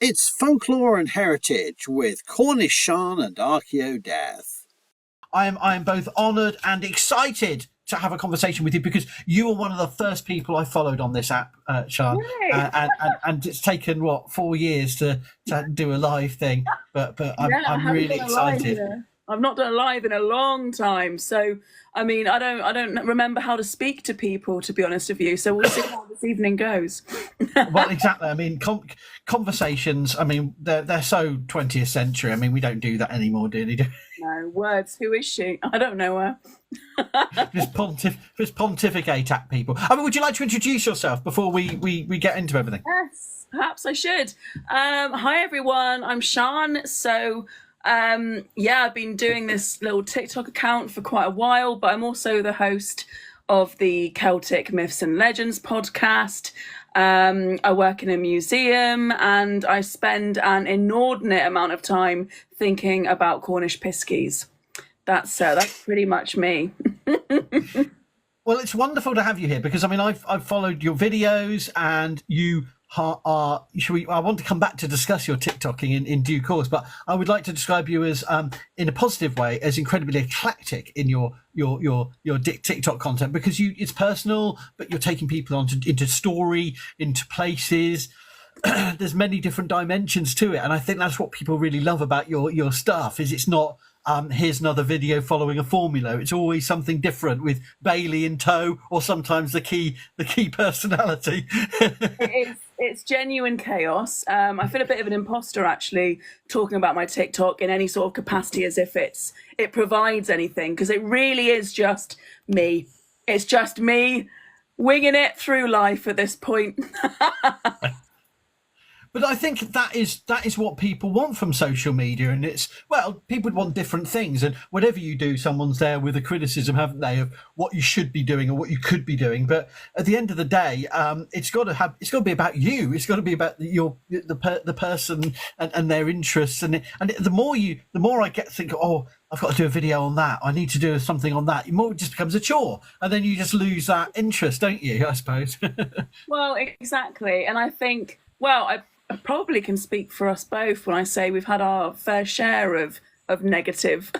It's Folklore and Heritage with Cornish Siân and Archeo Death. I am both honoured and excited to have a conversation with you because you were one of the first people I followed on this app, Siân, and it's taken 4 years to do a live thing, but I'm really excited. I've not done a live in a long time, so I mean I don't remember how to speak to people, to be honest with you. So we'll see how this evening goes. Well, exactly. I mean, conversations. I mean, they're so 20th century. I mean, we don't do that anymore, do we? No words. Who is she? I don't know her. Just pontificate at people. I mean, would you like to introduce yourself before we get into everything? Yes, perhaps I should. Hi everyone, I'm Siân. So I've been doing this little TikTok account for quite a while, but I'm also the host of the Celtic Myths and Legends podcast. I work in a museum and I spend an inordinate amount of time thinking about Cornish piskies. That's pretty much me. Well, it's wonderful to have you here because I mean I've followed your videos and you are. I want to come back to discuss your TikToking in due course, but I would like to describe you as in a positive way as incredibly eclectic in your TikTok content because it's personal, but you're taking people into story, into places. There's many different dimensions to it, and I think that's what people really love about your stuff. Is it's not here's another video following a formula. It's always something different with Bailey in tow, or sometimes the key personality. It's genuine chaos. I feel a bit of an imposter actually talking about my TikTok in any sort of capacity as if it provides anything, because it really is just me. It's just me winging it through life at this point. But I think that is what people want from social media, and people would want different things, and whatever you do, someone's there with a criticism, haven't they, of what you should be doing or what you could be doing. But at the end of the day, it's got to be about you. It's got to be about the person and their interests, and the more I get to think, oh, I've got to do a video on that, I need to do something on that, the more it just becomes a chore, and then you just lose that interest, don't you? I suppose. Well, exactly, and I think I probably can speak for us both when I say we've had our fair share of negative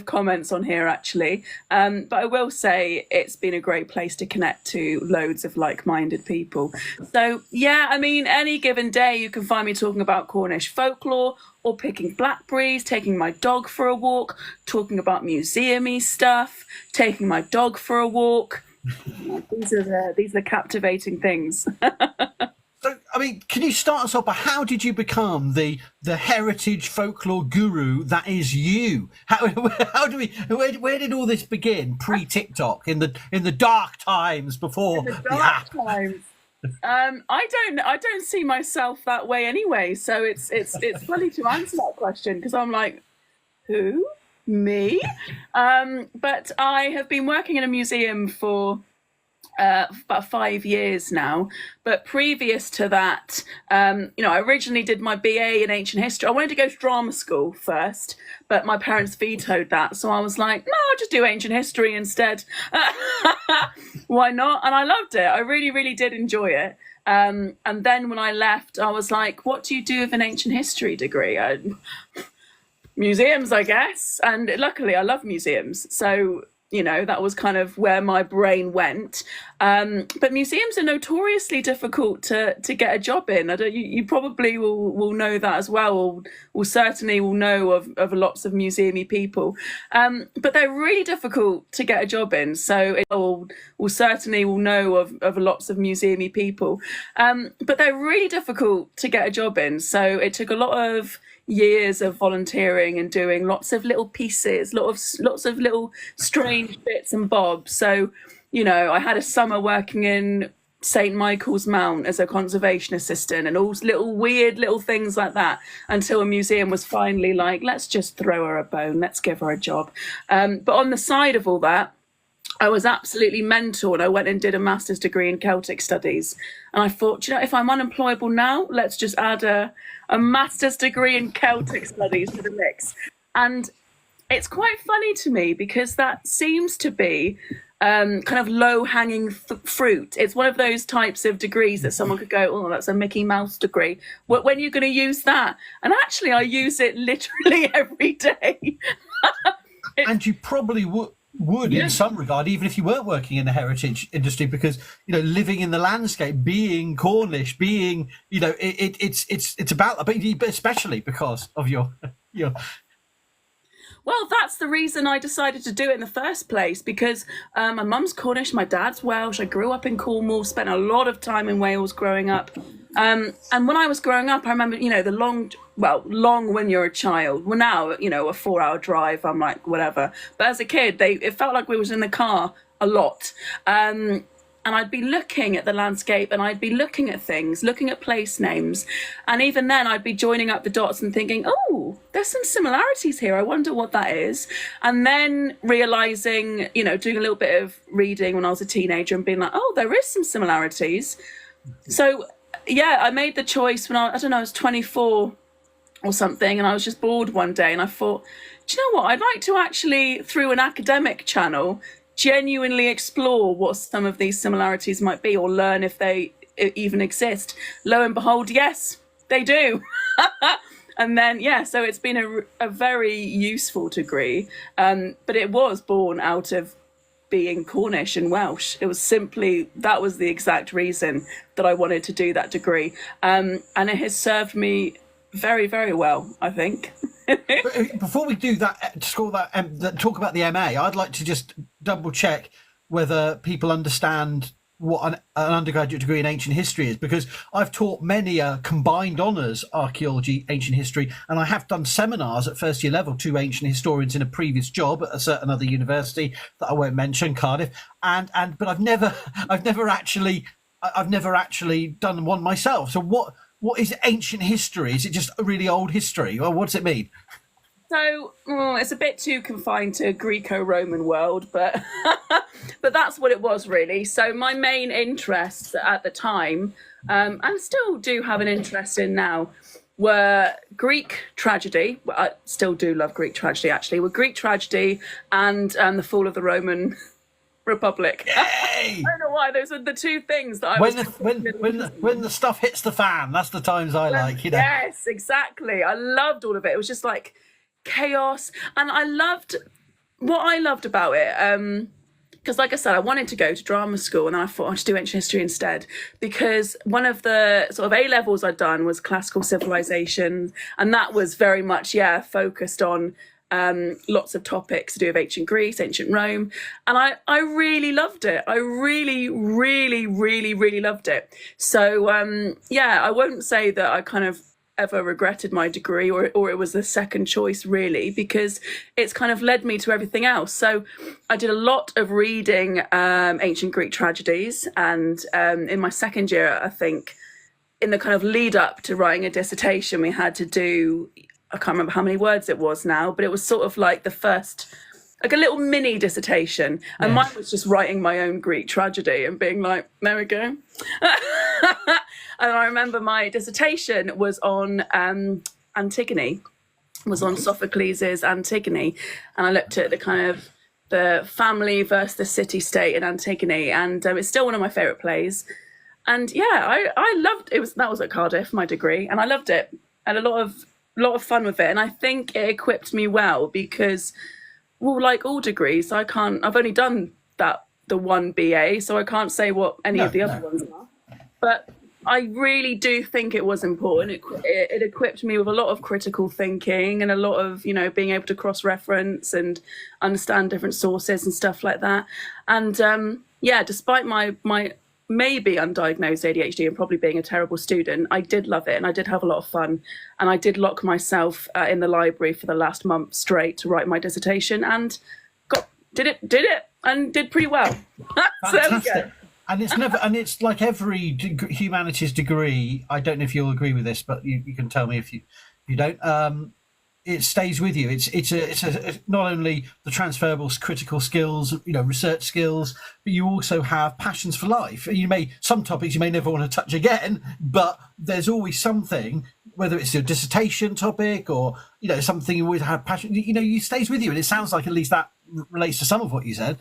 comments on here actually, but I will say it's been a great place to connect to loads of like-minded people. So yeah, I mean, any given day you can find me talking about Cornish folklore or picking blackberries, taking my dog for a walk, talking about museum-y stuff, taking my dog for a walk. These are the captivating things. So, I mean, can you start us off by how did you become the heritage folklore guru that is you? Where did all this begin pre-TikTok in the dark times before the app? Times. I don't see myself that way anyway. So it's funny to answer that question because I'm like, who? Me? But I have been working in a museum for about 5 years now, but previous to that, I originally did my BA in ancient history. I wanted to go to drama school first, but my parents vetoed that, so I was like, no, I'll just do ancient history instead. Why not? And I loved it. I really, really did enjoy it. And then when I left, I was like, what do you do with an ancient history degree? Museums, I guess. And luckily I love museums, so that was kind of where my brain went. But museums are notoriously difficult to get a job in. You probably will know that as well, or will certainly will know of lots of museum-y people. But they're really difficult to get a job in. So it will certainly will know of lots of museum-y people. But they're really difficult to get a job in. So it took a lot of years of volunteering and doing lots of little pieces, lots of little strange bits and bobs. So, I had a summer working in St. Michael's Mount as a conservation assistant and all little weird little things like that until a museum was finally like, let's just throw her a bone, let's give her a job. But on the side of all that, I was absolutely mentored. I went and did a master's degree in Celtic studies. And I thought, if I'm unemployable now, let's just add a master's degree in Celtic studies to the mix. And it's quite funny to me because that seems to be kind of low-hanging fruit. It's one of those types of degrees that someone could go, oh, that's a Mickey Mouse degree. When are you going to use that? And actually, I use it literally every day. And you probably would in some regard, even if you weren't working in the heritage industry, because living in the landscape, being Cornish, being it's about, but especially because of your. Well, that's the reason I decided to do it in the first place, because my mum's Cornish, my dad's Welsh. I grew up in Cornwall, spent a lot of time in Wales growing up. And when I was growing up, I remember, the long when you're a child. Well, now, a 4-hour drive, I'm like, whatever. But as a kid, it felt like we was in the car a lot. And I'd be looking at the landscape, and I'd be looking at things, looking at place names. And even then I'd be joining up the dots and thinking, oh, there's some similarities here. I wonder what that is. And then realizing, doing a little bit of reading when I was a teenager and being like, oh, there is some similarities. So, yeah, I made the choice when I was 24 or something, and I was just bored one day, and I thought, do you know what? I'd like to actually, through an academic channel, genuinely explore what some of these similarities might be, or learn if they even exist. Lo and behold, yes, they do. And then, so it's been a very useful degree, but it was born out of being Cornish and Welsh. It was simply, that was the exact reason that I wanted to do that degree. And it has served me very, very well, I think. Before we do that, talk about the MA, I'd like to just double check whether people understand what an undergraduate degree in ancient history is, because I've taught many combined honours archaeology, ancient history, and I have done seminars at first year level to ancient historians in a previous job at a certain other university that I won't mention, Cardiff, but I've never actually done one myself. So what is ancient history? Is it just really old history, or what does it mean? So it's a bit too confined to Greco-Roman world, but but that's what it was really. So my main interests at the time, and still do have an interest in now, were Greek tragedy. Well, I still do love Greek tragedy, actually. Were Greek tragedy and the fall of the Roman Republic. Yay! I don't know why. Those are the two things that I when the stuff hits the fan, that's the times I like. Yes, exactly. I loved all of it. It was just like chaos, and I loved about it. Because, like I said, I wanted to go to drama school, and then I thought I'd just do ancient history instead. Because one of the sort of A levels I'd done was classical civilization, and that was very much focused on lots of topics to do with ancient Greece, ancient Rome, and I really loved it. I really, really, really, really loved it. So I won't say that I kind of ever regretted my degree, or it was the second choice really, because it's kind of led me to everything else. So I did a lot of reading ancient Greek tragedies, and in my second year, I think, in the kind of lead up to writing a dissertation, we had to do, I can't remember how many words it was now, but it was sort of like the first, like a little mini dissertation. And mine was just writing my own Greek tragedy and being like, there we go. And I remember my dissertation was on Antigone, was on Sophocles' Antigone. And I looked at the kind of the family versus the city-state in Antigone. And it's still one of my favourite plays. And I loved it. That was at Cardiff, my degree, and I loved it. I had a lot of fun with it, and I think it equipped me well because, well, like all degrees, I've only done the one BA, so I can't say what any of the other ones are. But I really do think it was important. It equipped me with a lot of critical thinking and a lot of, being able to cross-reference and understand different sources and stuff like that. And despite my maybe undiagnosed ADHD and probably being a terrible student, I did love it and I did have a lot of fun. And I did lock myself in the library for the last month straight to write my dissertation, and did it and did pretty well. So there we go. And it's like every humanities degree. I don't know if you'll agree with this, but you can tell me if you don't. It stays with you. It's not only the transferable critical skills, research skills, but you also have passions for life. Some topics you may never want to touch again, but there's always something, whether it's your dissertation topic or something you always have passion. You stays with you, and it sounds like at least that relates to some of what you said.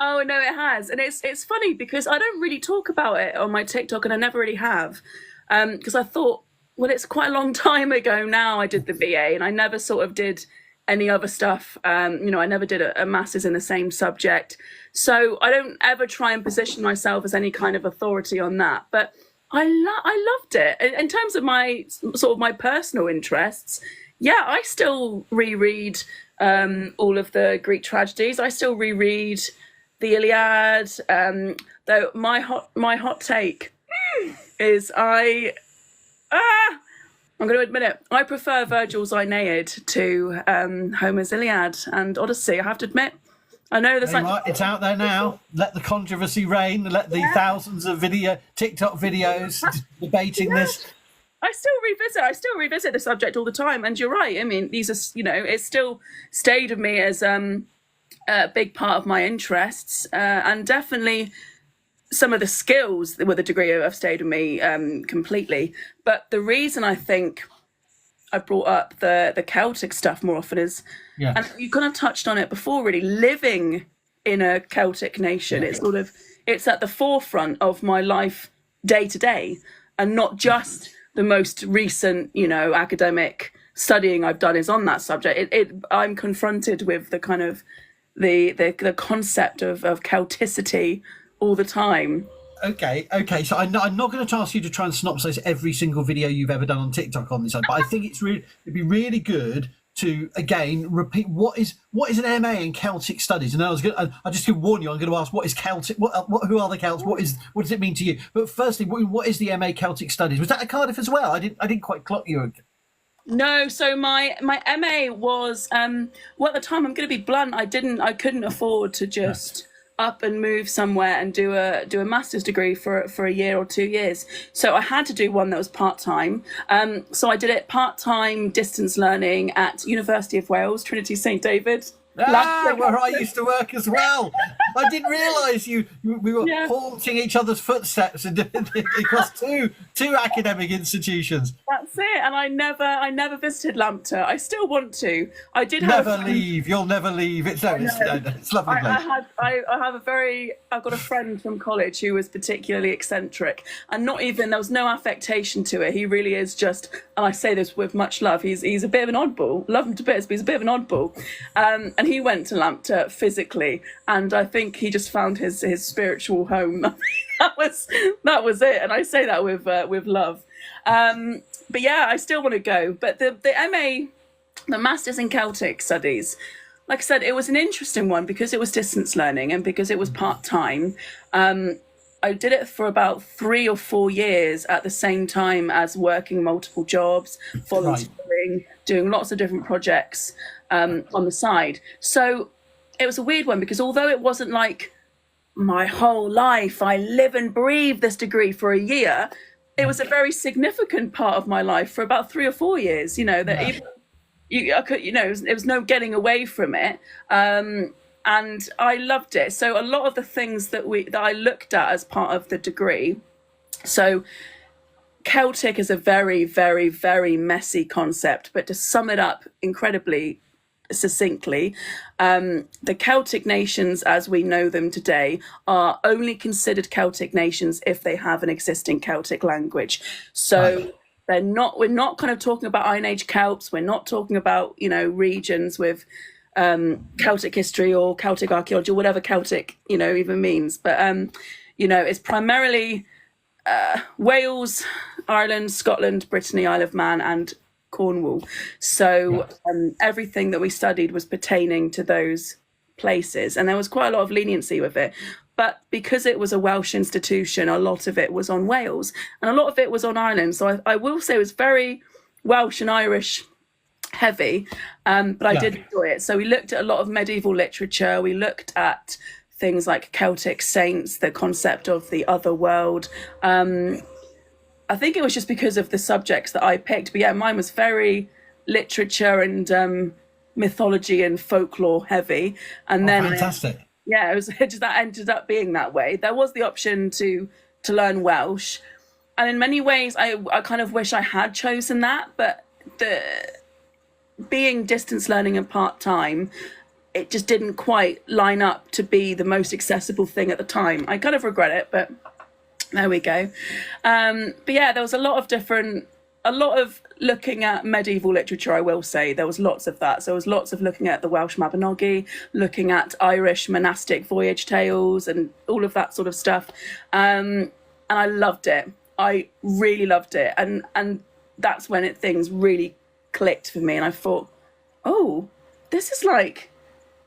Oh no, it has, and it's funny because I don't really talk about it on my TikTok, and I never really have, because I thought, well, it's quite a long time ago now. I did the BA, and I never sort of did any other stuff. I never did a master's in the same subject, so I don't ever try and position myself as any kind of authority on that. But I loved it in terms of my sort of my personal interests. Yeah, I still reread all of the Greek tragedies. I still reread the Iliad. Though my hot take is I'm going to admit it. I prefer Virgil's Aeneid to Homer's Iliad and Odyssey. I have to admit. I know there's it's out there now. Let the controversy reign. Let the thousands of TikTok videos debating this. I still revisit the subject all the time. And you're right. I mean, these are, it's still stayed with me as a big part of my interests, and definitely some of the skills with a degree have stayed with me completely. But the reason I think I brought up the Celtic stuff more often is, and you kind of touched on it before, really, living in a Celtic nation. It's at the forefront of my life day to day, and not just the most recent, academic studying I've done is on that subject. I'm confronted with the kind of the concept of Celticity all the time. Okay. So I'm not going to ask you to try and synopsize every single video you've ever done on TikTok on this one, but I think it'd be really good to again repeat what is an MA in Celtic studies. And I just to warn you, I'm going to ask what is Celtic, who are the Celts, what does it mean to you? But firstly, what is the MA Celtic studies? Was that at Cardiff as well? I didn't quite clock you. No, so my MA was at the time, I'm going to be blunt, I couldn't afford to just up and move somewhere and do a master's degree for a year or 2 years. So I had to do one that was part-time. So I did it part-time distance learning at University of Wales, Trinity St David. Where I used to work as well. I didn't realise we were haunting each other's footsteps across two academic institutions. That's it. And I never visited Lambton. I still want to. I did never leave. You'll never leave. It's lovely place. I've got a friend from college who was particularly eccentric, and there was no affectation to it. He really is just, and I say this with much love, he's a bit of an oddball. Love him to bits, but he's a bit of an oddball. And he went to Lambton physically, and I think he just found his spiritual home. that was it, and I say that with love. But yeah, I still want to go. But the MA, the Masters in Celtic Studies, like I said, it was an interesting one because it was distance learning and because it was part-time. I did it for about 3 or 4 years at the same time as working multiple jobs, volunteering, doing lots of different projects on the side. So it was a weird one because although it wasn't like my whole life, I live and breathe this degree for a year, it was a very significant part of my life for about 3 or 4 years, it was no getting away from it. And I loved it. So a lot of the things that I looked at as part of the degree, so Celtic is a very, very, very messy concept, but to sum it up incredibly succinctly, the Celtic nations as we know them today are only considered Celtic nations if they have an existing Celtic language. So we're not kind of talking about Iron Age Celts, we're not talking about, regions with Celtic history or Celtic archaeology or whatever Celtic, even means. But, it's primarily Wales, Ireland, Scotland, Brittany, Isle of Man and Cornwall. So everything that we studied was pertaining to those places. And there was quite a lot of leniency with it. But because it was a Welsh institution, a lot of it was on Wales and a lot of it was on Ireland. So I will say it was very Welsh and Irish heavy, but I did enjoy it. So we looked at a lot of medieval literature. We looked at things like Celtic saints, the concept of the other world. I think it was just because of the subjects that I picked. But yeah, mine was very literature and mythology and folklore heavy. And then fantastic. It was just that ended up being that way. There was the option to learn Welsh. And in many ways, I kind of wish I had chosen that. But being distance learning and part-time, it just didn't quite line up to be the most accessible thing at the time. I kind of regret it, but there we go. But yeah, there was a lot of looking at medieval literature, I will say. There was lots of that. So there was lots of looking at the Welsh Mabinogi, looking at Irish monastic voyage tales and all of that sort of stuff. And I loved it. I really loved it. And that's when things really clicked for me. And I thought, oh, this is like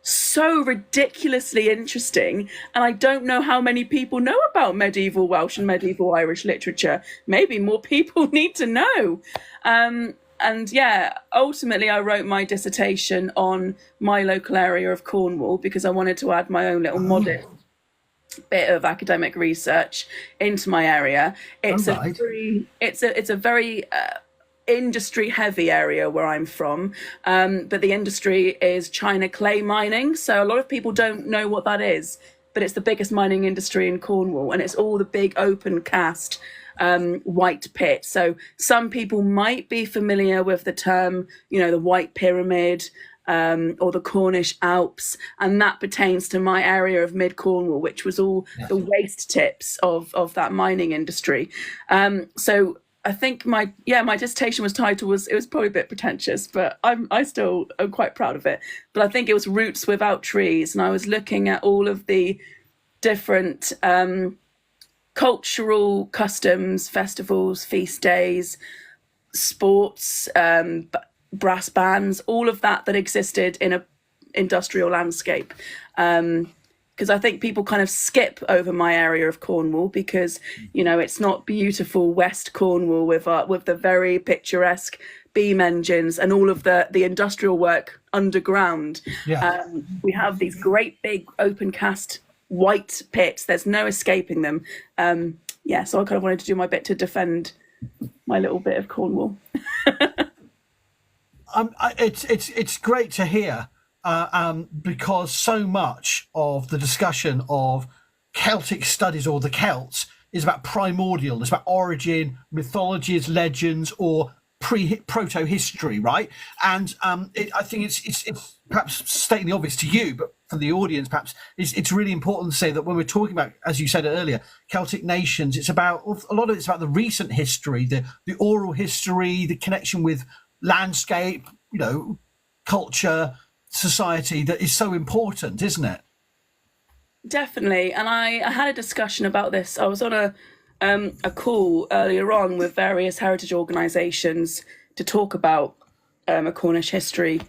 so ridiculously interesting, and I don't know how many people know about medieval Welsh and medieval Irish literature. Maybe more people need to know. And yeah, ultimately I wrote my dissertation on my local area of Cornwall because I wanted to add my own little modest bit of academic research into my area. It's a very industry heavy area where I'm from, but the industry is China clay mining, so a lot of people don't know what that is, but it's the biggest mining industry in Cornwall, and it's all the big open cast white pit. So some people might be familiar with the term, the White Pyramid, or the Cornish Alps, and that pertains to my area of mid Cornwall, which was all the waste tips of that mining industry. So I think my dissertation was probably a bit pretentious, but I still am quite proud of it. But I think it was Roots Without Trees, and I was looking at all of the different cultural customs, festivals, feast days, sports, brass bands, all of that existed in a industrial landscape. Because I think people kind of skip over my area of Cornwall because, it's not beautiful West Cornwall with the very picturesque beam engines and all of the industrial work underground. Yeah. We have these great big open cast white pits. There's no escaping them. So I kind of wanted to do my bit to defend my little bit of Cornwall. It's great to hear. Because so much of the discussion of Celtic studies or the Celts is about primordial, it's about origin, mythologies, legends, or proto-history, right? And I think it's perhaps stating the obvious to you, but for the audience, perhaps it's really important to say that when we're talking about, as you said earlier, Celtic nations, it's about a lot of it's about the recent history, the oral history, the connection with landscape, culture, society that is so important, isn't it? Definitely. And I had a discussion about this. I was on a call earlier on with various heritage organisations to talk about a Cornish history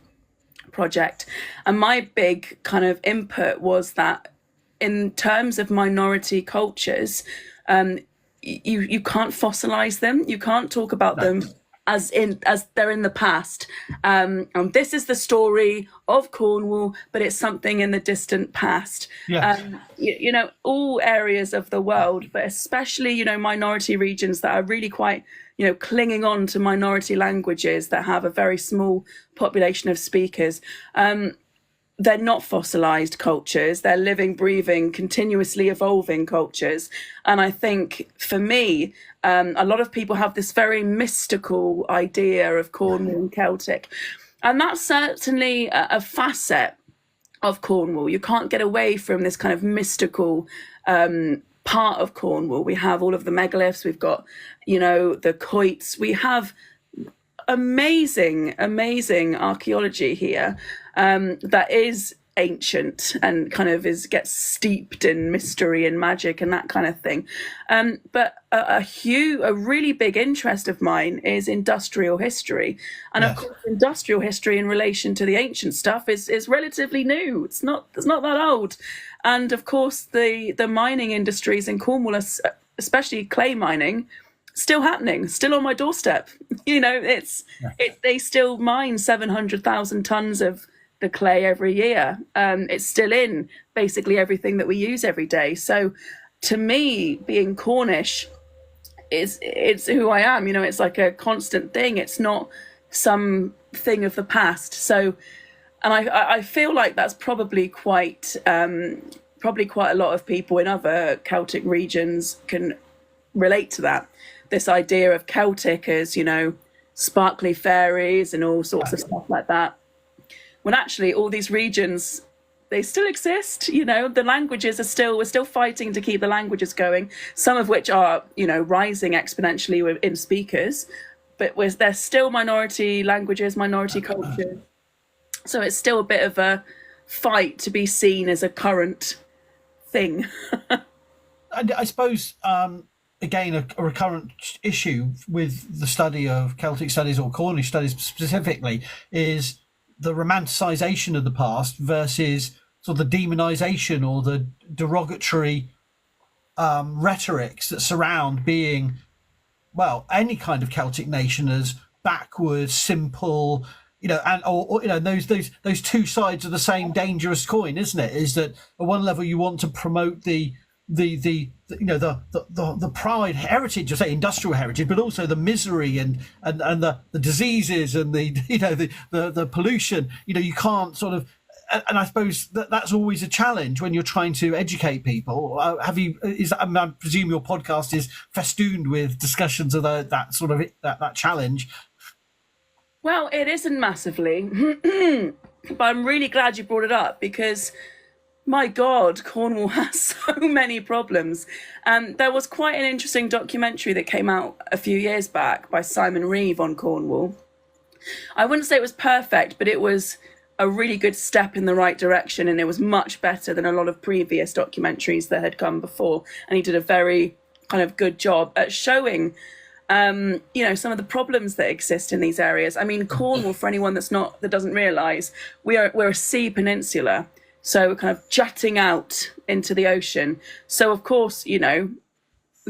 project, and my big kind of input was that in terms of minority cultures, you can't fossilise them, you can't talk about them as they're in the past. And this is the story of Cornwall, but it's something in the distant past. Yes. All areas of the world, but especially, minority regions that are really quite, clinging on to minority languages that have a very small population of speakers. They're not fossilized cultures. They're living, breathing, continuously evolving cultures. And I think for me, a lot of people have this very mystical idea of Cornwall and Celtic. And that's certainly a facet of Cornwall. You can't get away from this kind of mystical part of Cornwall. We have all of the megaliths. We've got, the quoits. We have amazing archaeology here that is ancient and kind of gets steeped in mystery and magic and that kind of thing. But a really big interest of mine is industrial history. And yes. Of course, industrial history in relation to the ancient stuff is relatively new. It's not that old. And of course, the mining industries in Cornwall, especially clay mining, still happening, still on my doorstep. They still mine 700,000 tons of the clay every year. It's still in basically everything that we use every day. So to me, being Cornish it's who I am. It's like a constant thing. It's not some thing of the past. So, and I feel like that's probably quite a lot of people in other Celtic regions can relate to that. This idea of Celtic as, sparkly fairies and all sorts of stuff like that. when actually all these regions, they still exist. The languages we're still fighting to keep the languages going, some of which are, rising exponentially in speakers, but they're still minority languages, minority culture. So it's still a bit of a fight to be seen as a current thing. And I suppose, again, a recurrent issue with the study of Celtic studies or Cornish studies specifically is the romanticisation of the past versus sort of the demonisation or the derogatory rhetorics that surround being, well, any kind of Celtic nation as backward, simple, and or those two sides of the same dangerous coin, isn't it? Is that at one level you want to promote the pride heritage, or say industrial heritage, but also the misery and the diseases and the pollution. You can't sort of, and I suppose that's always a challenge when you're trying to educate people. I presume your podcast is festooned with discussions of that sort of that challenge. Well, it isn't massively, but I'm really glad you brought it up because, my God, Cornwall has so many problems. There was quite an interesting documentary that came out a few years back by Simon Reeve on Cornwall. I wouldn't say it was perfect, but it was a really good step in the right direction, and it was much better than a lot of previous documentaries that had come before. And he did a very kind of good job at showing some of the problems that exist in these areas. I mean, Cornwall, for anyone that doesn't realise, we're a sea peninsula. So we're kind of jutting out into the ocean. So, of course, we've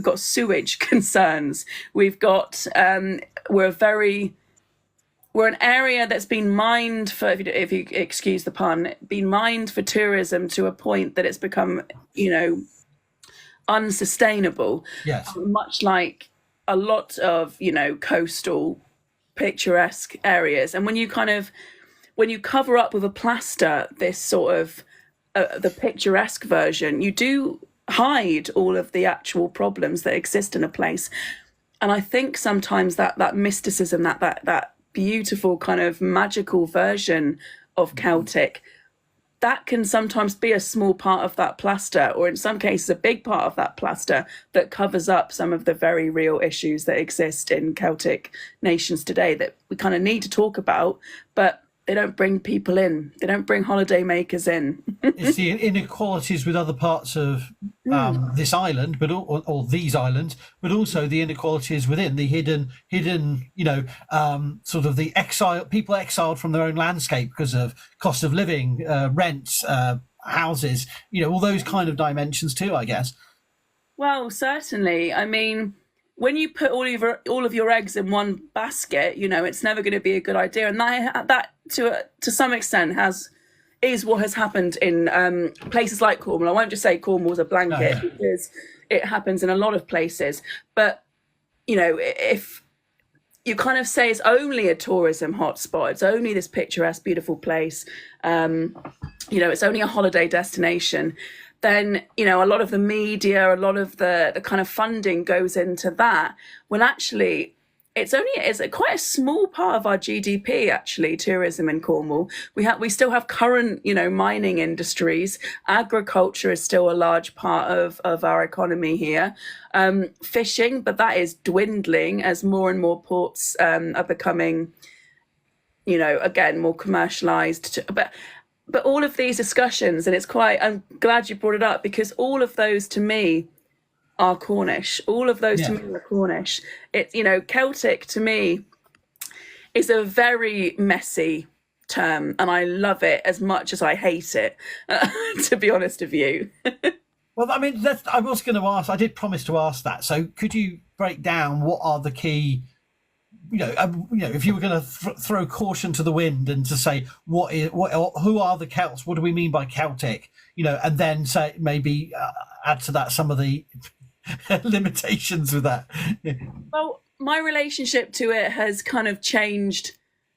got sewage concerns. We've got, we're an area that's been mined for, if you excuse the pun, been mined for tourism to a point that it's become, unsustainable. Yes. Much like a lot of, coastal picturesque areas. And when you cover up with a plaster this sort of the picturesque version, you do hide all of the actual problems that exist in a place. And I think sometimes that mysticism, that beautiful kind of magical version of Celtic, that can sometimes be a small part of that plaster, or in some cases a big part of that plaster, that covers up some of the very real issues that exist in Celtic nations today that we kind of need to talk about, but they don't bring people in. They don't bring holiday makers in. It's the inequalities with other parts of this island, or these islands, but also the inequalities within the hidden, sort of the people exiled from their own landscape because of cost of living, rents, houses, all those kind of dimensions too, I guess. Well, certainly. I mean, when you put all of your eggs in one basket, it's never going to be a good idea, and that to some extent is what has happened in places like Cornwall. I won't just say Cornwall's a blanket, because it happens in a lot of places. But if you kind of say it's only a tourism hotspot, it's only this picturesque, beautiful place, it's only a holiday destination, then a lot of the media, a lot of the kind of funding goes into that, when actually it's quite a small part of our GDP, actually, tourism in Cornwall. We still have current mining industries. Agriculture is still a large part of our economy here. Fishing, but that is dwindling as more and more ports are becoming again more commercialized. But all of these discussions, and I'm glad you brought it up, because all of those to me are Cornish. All of those to me are Cornish. It's, Celtic to me is a very messy term, and I love it as much as I hate it, to be honest with you. Well, I mean, I was going to ask, I did promise to ask that. So could you break down what are the key, if you were going to throw caution to the wind and to say who are the Celts, what do we mean by Celtic, and then say maybe add to that some of the limitations with that. Well, my relationship to it has kind of changed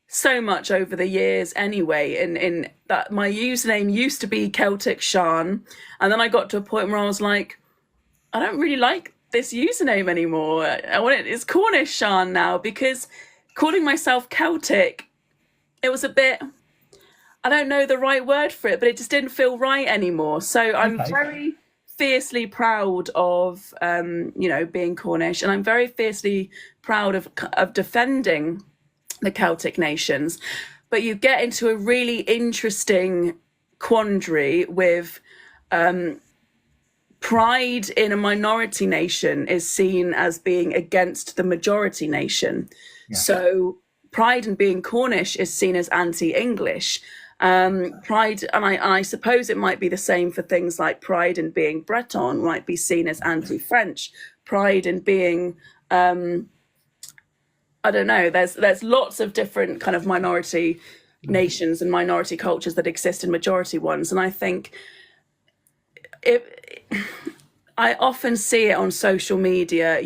so much over the years anyway, in that my username used to be Celtic Siân, and then I got to a point where I was like, I don't really like this username anymore. It's Cornish Siân now, because calling myself Celtic, it was a bit, I don't know the right word for it, but it just didn't feel right anymore. So I'm very fiercely proud of, being Cornish, and I'm very fiercely proud of defending the Celtic nations. But you get into a really interesting quandary with pride in a minority nation is seen as being against the majority nation. Yeah. So pride in being Cornish is seen as anti-English. Pride, and I suppose it might be the same for things like pride in being Breton might be seen as anti-French. Pride in being, I don't know, there's lots of different kind of minority nations and minority cultures that exist in majority ones. And I think I often see it on social media,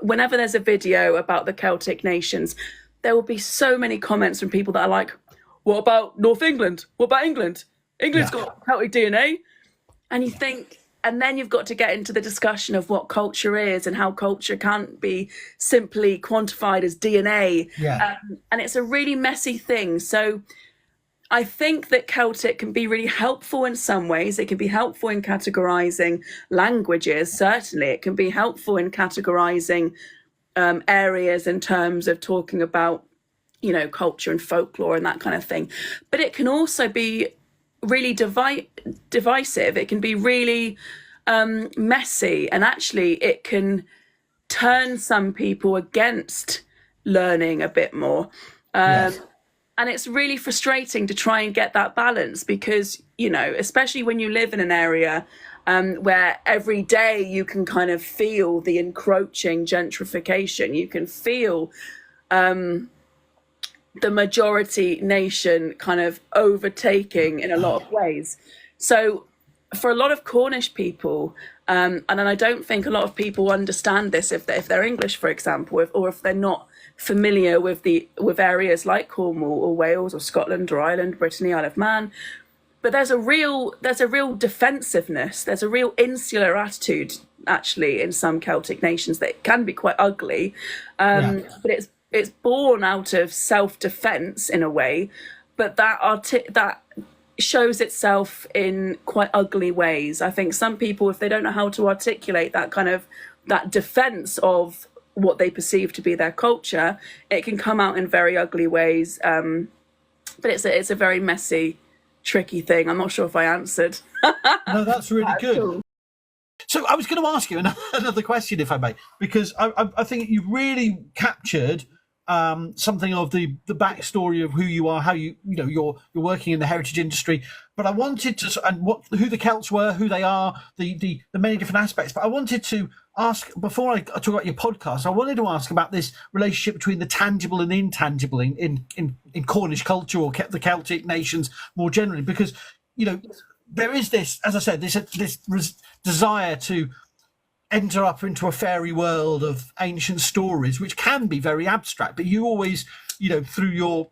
whenever there's a video about the Celtic nations, there will be so many comments from people that are like, what about North England? What about England? England's got Celtic DNA. And you think, and then you've got to get into the discussion of what culture is and how culture can't be simply quantified as DNA. Yeah. And it's a really messy thing. So I think that Celtic can be really helpful in some ways. It can be helpful in categorizing languages, certainly. It can be helpful in categorizing areas in terms of talking about, culture and folklore and that kind of thing. But it can also be really divisive. It can be really messy. And actually, it can turn some people against learning a bit more. Yes. And it's really frustrating to try and get that balance because, especially when you live in an area where every day you can kind of feel the encroaching gentrification, you can feel the majority nation kind of overtaking in a lot of ways. So for a lot of Cornish people, and I don't think a lot of people understand this if they're English, for example, or if they're not familiar with areas like Cornwall or Wales or Scotland or Ireland, Brittany, Isle of Man. But there's a real defensiveness, there's a real insular attitude actually in some Celtic nations that can be quite ugly. But it's born out of self-defense in a way, but that shows itself in quite ugly ways. I think some people, if they don't know how to articulate that defense of what they perceive to be their culture, it can come out in very ugly ways. But it's a very messy, tricky thing. I'm not sure if I answered. No, that's really good. Cool. So I was going to ask you another question, if I may, because I think you really captured something of the backstory of who you are, how you're working in the heritage industry. But I wanted to, and who the Celts were, who they are, the many different aspects. But I wanted to ask, before I talk about your podcast, I wanted to ask about this relationship between the tangible and the intangible in Cornish culture or the Celtic nations more generally, because there is this, as I said, this desire to enter up into a fairy world of ancient stories, which can be very abstract, but you always, through your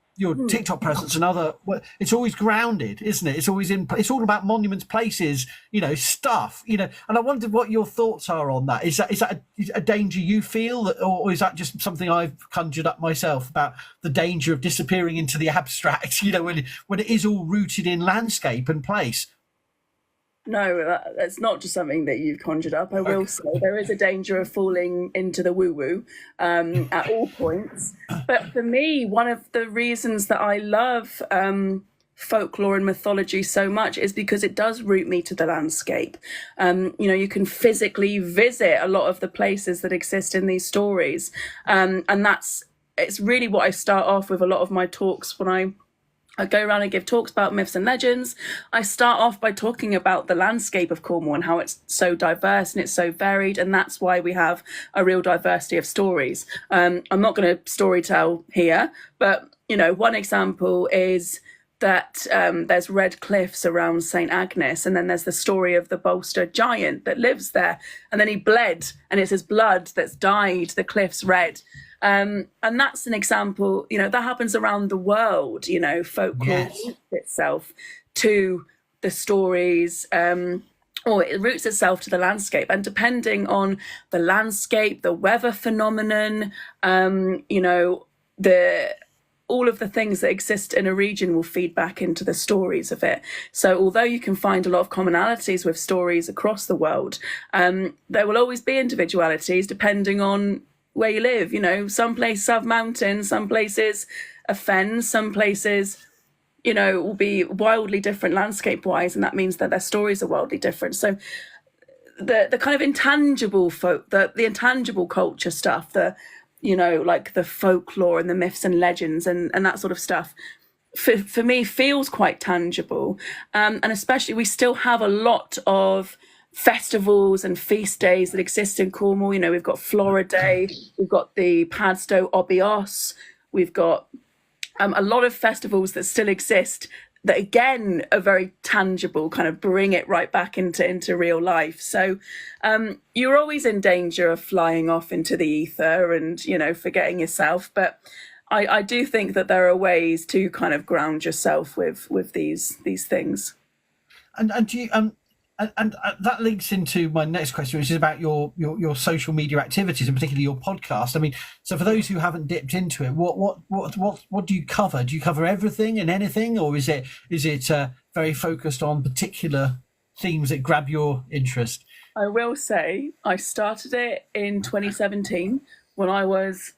TikTok presence and it's always grounded, isn't it? It's always it's all about monuments, places, stuff, and I wondered what your thoughts are on that. Is that a danger you feel, or is that just something I've conjured up myself about the danger of disappearing into the abstract, when it is all rooted in landscape and place? No, that's not just something that you've conjured up. I will say there is a danger of falling into the woo-woo at all points. But for me, one of the reasons that I love folklore and mythology so much is because it does root me to the landscape. You can physically visit a lot of the places that exist in these stories. And it's really what I start off with a lot of my talks when I go around and give talks about myths and legends. I start off by talking about the landscape of Cornwall and how it's so diverse and it's so varied, and that's why we have a real diversity of stories. I'm not going to storytell here, but one example is that there's red cliffs around St. Agnes, and then there's the story of the Bolster giant that lives there, and then he bled, and it's his blood that's dyed the cliffs red. And that's an example, that happens around the world, folklore roots itself to the stories, or it roots itself to the landscape. And depending on the landscape, the weather phenomenon, all of the things that exist in a region will feed back into the stories of it. So although you can find a lot of commonalities with stories across the world, there will always be individualities depending on where you live. You know, some places have mountains, some places are fens, some places, you know, will be wildly different landscape wise, and that means that their stories are wildly different. So the kind of intangible the intangible culture stuff, you know, like the folklore and the myths and legends and that sort of stuff, for me feels quite tangible. And especially we still have a lot of festivals and feast days that exist in Cornwall. You know, we've got Flora Day, we've got the Padstow Obios, we've got a lot of festivals that still exist that again are very tangible, kind of bring it right back into real life. So you're always in danger of flying off into the ether and, you know, forgetting yourself. But I do think that there are ways to kind of ground yourself with these things. And do you and that links into my next question, which is about your social media activities, and particularly your podcast. I mean, so for those who haven't dipped into it, what do you cover? Do you cover everything and anything, or is it very focused on particular themes that grab your interest? I will say I started it in 2017 when I was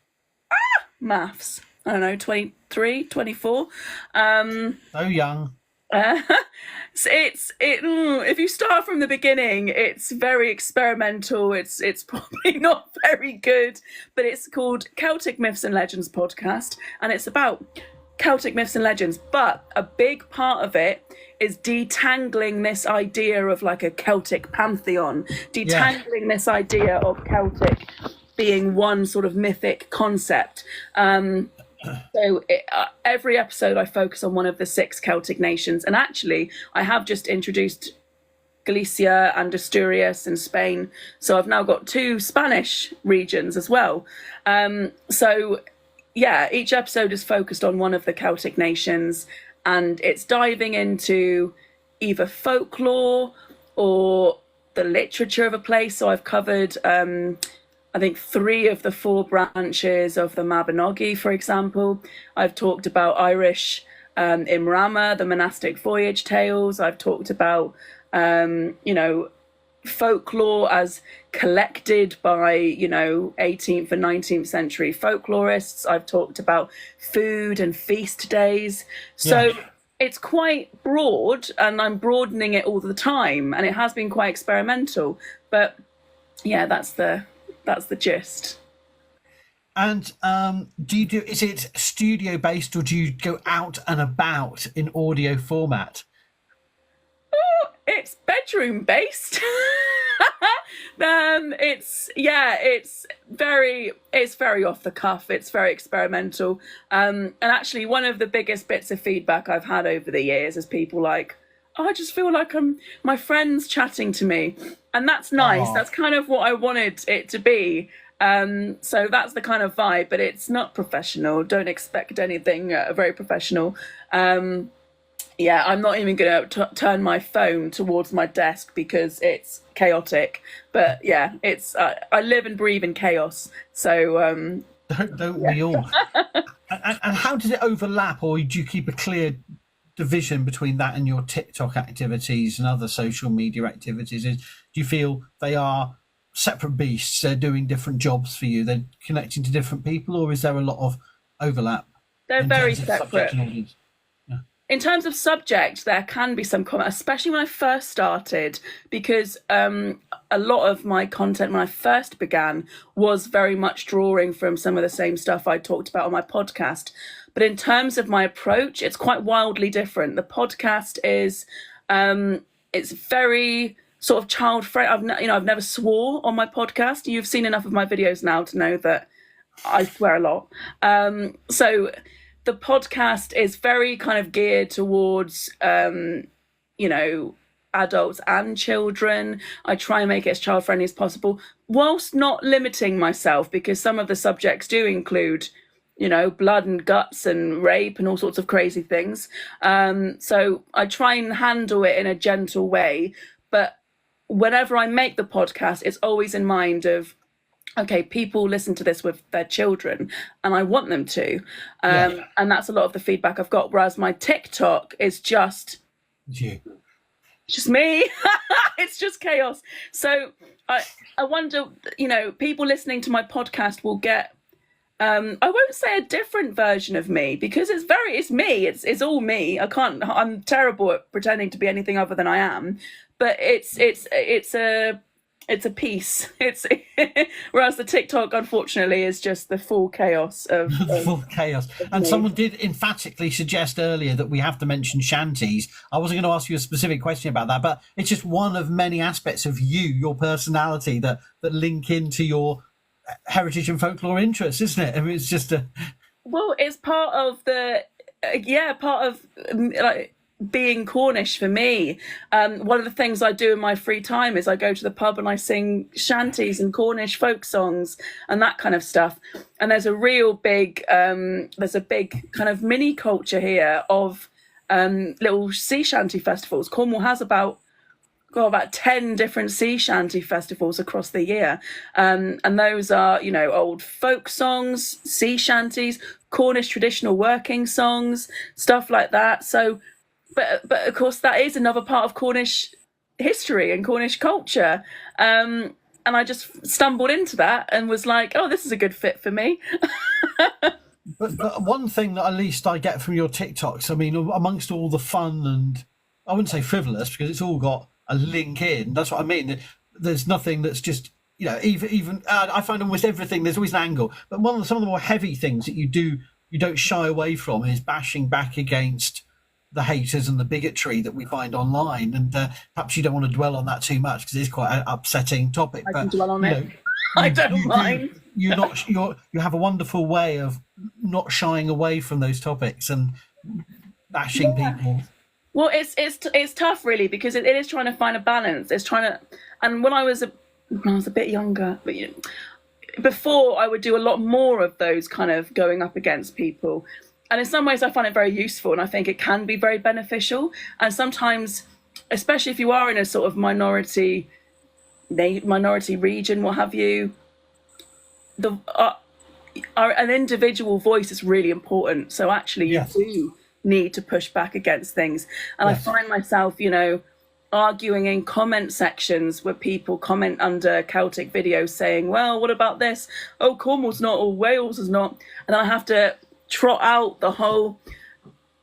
maths. I don't know, 23, 24. So young. If you start from the beginning, it's very experimental. It's probably not very good, but it's called Celtic Myths and Legends Podcast, and it's about Celtic myths and legends. But a big part of it is detangling this idea of like a Celtic pantheon, detangling this idea of Celtic being one sort of mythic concept. So every episode I focus on one of the 6 Celtic nations, and actually I have just introduced Galicia and Asturias in Spain, so I've now got 2 Spanish regions as well. So yeah, each episode is focused on one of the Celtic nations, and it's diving into either folklore or the literature of a place. So I've covered I think 3 of the 4 branches of the Mabinogi, for example. I've talked about Irish Imrama, the monastic voyage tales. I've talked about, you know, folklore as collected by, you know, 18th and 19th century folklorists. I've talked about food and feast days. So it's quite broad, and I'm broadening it all the time, and it has been quite experimental. But yeah, that's the gist. And is it studio based, or do you go out and about in audio format? Oh, it's bedroom based. It's very off the cuff. It's very experimental. And actually, one of the biggest bits of feedback I've had over the years is people like, I just feel like my friend's chatting to me, and that's nice. That's kind of what I wanted it to be. So that's the kind of vibe, but it's not professional. Don't expect anything very professional. I'm not even going to turn my phone towards my desk because it's chaotic. But yeah, it's I live and breathe in chaos. So don't we all? And how does it overlap, or do you keep a clear division between that and your TikTok activities and other social media activities? Do you feel they are separate beasts? They're doing different jobs for you, they're connecting to different people, or is there a lot of overlap? They're very separate. In terms of subject, there can be some comment, especially when I first started, because a lot of my content when I first began was very much drawing from some of the same stuff I talked about on my podcast. But in terms of my approach, it's quite wildly different. The podcast is, it's very sort of child-friendly. I've never swore on my podcast. You've seen enough of my videos now to know that I swear a lot. So the podcast is very kind of geared towards, adults and children. I try and make it as child-friendly as possible, whilst not limiting myself, because some of the subjects do include, blood and guts and rape and all sorts of crazy things. So I try and handle it in a gentle way. But whenever I make the podcast, it's always in mind of, okay, people listen to this with their children and I want them to. And that's a lot of the feedback I've got. Whereas my TikTok is just me. It's just chaos. So I wonder, you know, people listening to my podcast will get, I won't say a different version of me, because it's me. It's all me. I'm terrible at pretending to be anything other than I am, but it's a piece. Whereas the TikTok, unfortunately, is just the full chaos of full chaos. And someone did emphatically suggest earlier that we have to mention shanties. I wasn't going to ask you a specific question about that, but it's just one of many aspects of you, your personality, that link into your heritage and folklore interests, isn't it? I mean, it's just well, it's part of like being Cornish for me. One of the things I do in my free time is I go to the pub and I sing shanties and Cornish folk songs and that kind of stuff. And there's a real big kind of mini culture here of little sea shanty festivals. Cornwall has about 10 different sea shanty festivals across the year, and those are, you know, old folk songs, sea shanties, Cornish traditional working songs, stuff like that. So but of course that is another part of Cornish history and Cornish culture, and I just stumbled into that and was like, oh, this is a good fit for me. But one thing that at least I get from your TikToks, I mean, amongst all the fun and, I wouldn't say frivolous, because it's all got a link in. That's what I mean. There's nothing that's just, you know, even I find almost everything, there's always an angle. But some of the more heavy things that you don't shy away from is bashing back against the haters and the bigotry that we find online. And perhaps you don't want to dwell on that too much, because it's quite an upsetting topic. I can dwell on it. I don't mind. You have a wonderful way of not shying away from those topics and bashing people. Well, it's tough, really, because it is trying to find a balance. It's trying to, and when I was a bit younger, but you know, before I would do a lot more of those kind of going up against people, and in some ways I find it very useful, and I think it can be very beneficial. And sometimes, especially if you are in a sort of minority region, what have you, an individual voice is really important. So actually, you do need to push back against things. And I find myself, you know, arguing in comment sections where people comment under Celtic videos saying, well, what about this? Oh, Cornwall's not, or Wales is not. And then I have to trot out the whole,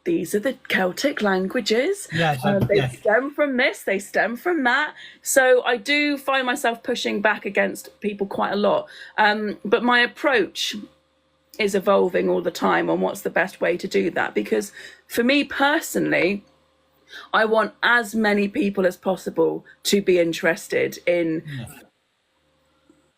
these are the Celtic languages. They stem from this, they stem from that. So I do find myself pushing back against people quite a lot. But my approach is evolving all the time on what's the best way to do that. Because for me personally, I want as many people as possible to be interested in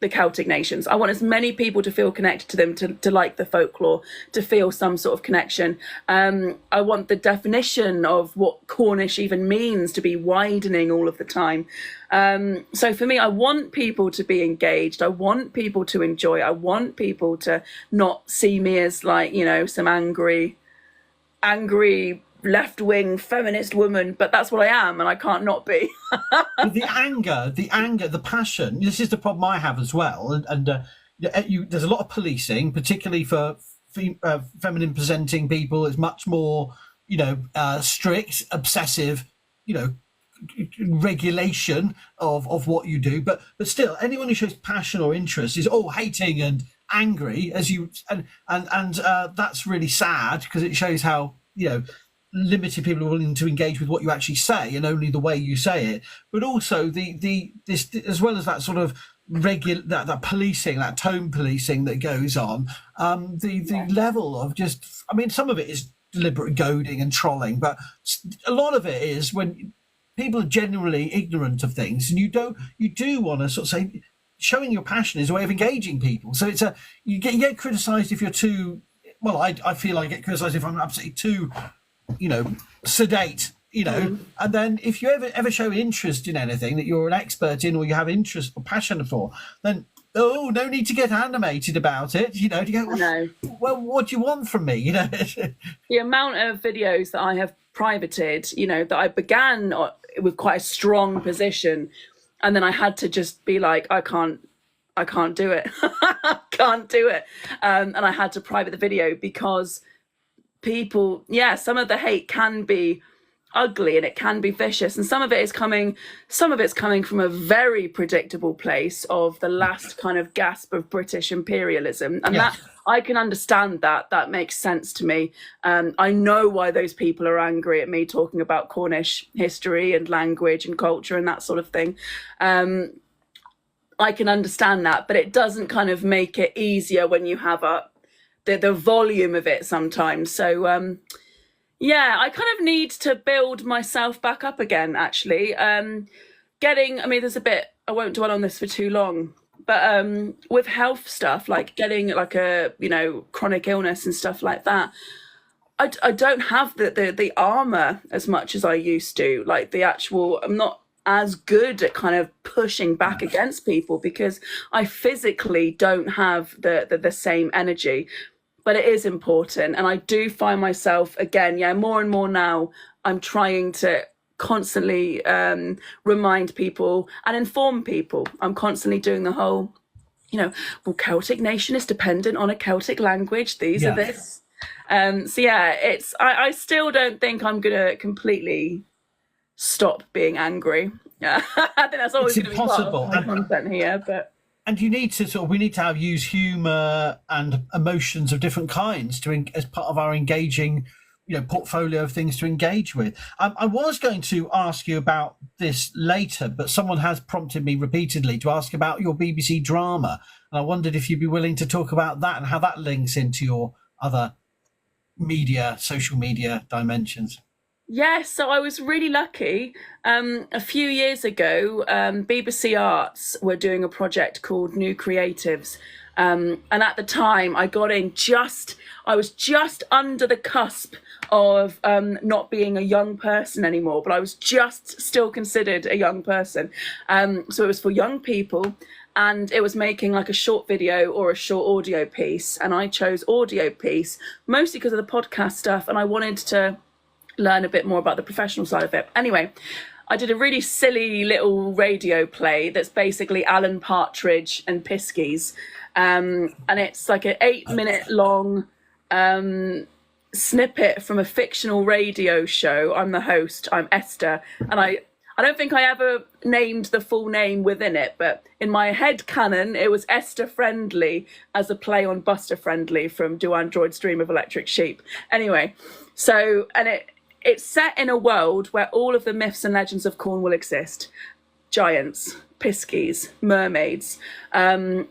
the Celtic nations. I want as many people to feel connected to them, to like the folklore, to feel some sort of connection. I want the definition of what Cornish even means to be widening all of the time. So for me, I want people to be engaged. I want people to enjoy. I want people to not see me as, like, you know, some angry left-wing feminist woman, but that's what I am, and I can't not be. the anger, the passion. This is the problem I have as well. And there's a lot of policing, particularly for feminine presenting people. It's much more, you know, strict, obsessive, you know, regulation of what you do. But still, anyone who shows passion or interest is hating and angry, as you and that's really sad, because it shows how, you know, limited people are willing to engage with what you actually say, and only the way you say it. But also this, as well as that sort of that policing, that tone policing that goes on, the level of just, I mean, some of it is deliberate goading and trolling, but a lot of it is when people are genuinely ignorant of things, and you do want to sort of say, showing your passion is a way of engaging people. So it's you get criticised if you're too, well, I feel I get criticised if I'm absolutely too, you know, sedate, you know. And then if you ever show interest in anything that you're an expert in, or you have interest or passion for, then no need to get animated about it, you know. To go, no. Well, what do you want from me, you know? The amount of videos that I have privated, you know, that I began with quite a strong position, and then I had to just be like, I can't I can't do it. Can't do it. And I had to private the video because people, some of the hate can be ugly and it can be vicious, and some of it's coming from a very predictable place of the last kind of gasp of British imperialism, and that I can understand. That makes sense to me. I know why those people are angry at me talking about Cornish history and language and culture and that sort of thing. I can understand that, but it doesn't kind of make it easier when you have the volume of it sometimes. So I kind of need to build myself back up again, actually. There's a bit, I won't dwell on this for too long, but with health stuff, like getting like a, chronic illness and stuff like that, I don't have the armor as much as I used to. Like I'm not as good at kind of pushing back against people because I physically don't have the same energy. But it is important, and I do find myself again, more and more now, I'm trying to constantly remind people and inform people. I'm constantly doing the whole, Celtic nation is dependent on a Celtic language. These are this. I still don't think I'm gonna completely stop being angry. I think that's always going to be part of my content here, but. And you need to we need to use humour and emotions of different kinds as part of our engaging, portfolio of things to engage with. I was going to ask you about this later, but someone has prompted me repeatedly to ask about your BBC drama. And I wondered if you'd be willing to talk about that and how that links into your other social media dimensions. Yes, so I was really lucky. A few years ago, BBC Arts were doing a project called New Creatives. And at the time, I got in I was just under the cusp of not being a young person anymore, but I was just still considered a young person. So it was for young people, and it was making like a short video or a short audio piece. And I chose audio piece, mostly because of the podcast stuff, and I wanted to learn a bit more about the professional side of it. Anyway, I did a really silly little radio play that's basically Alan Partridge and Piskies. And it's like an 8-minute long snippet from a fictional radio show. I'm the host, I'm Esther. And I don't think I ever named the full name within it, but in my head canon, it was Esther Friendly as a play on Buster Friendly from Do Androids Dream of Electric Sheep. Anyway, it's set in a world where all of the myths and legends of Cornwall exist. Giants, piskies, mermaids. It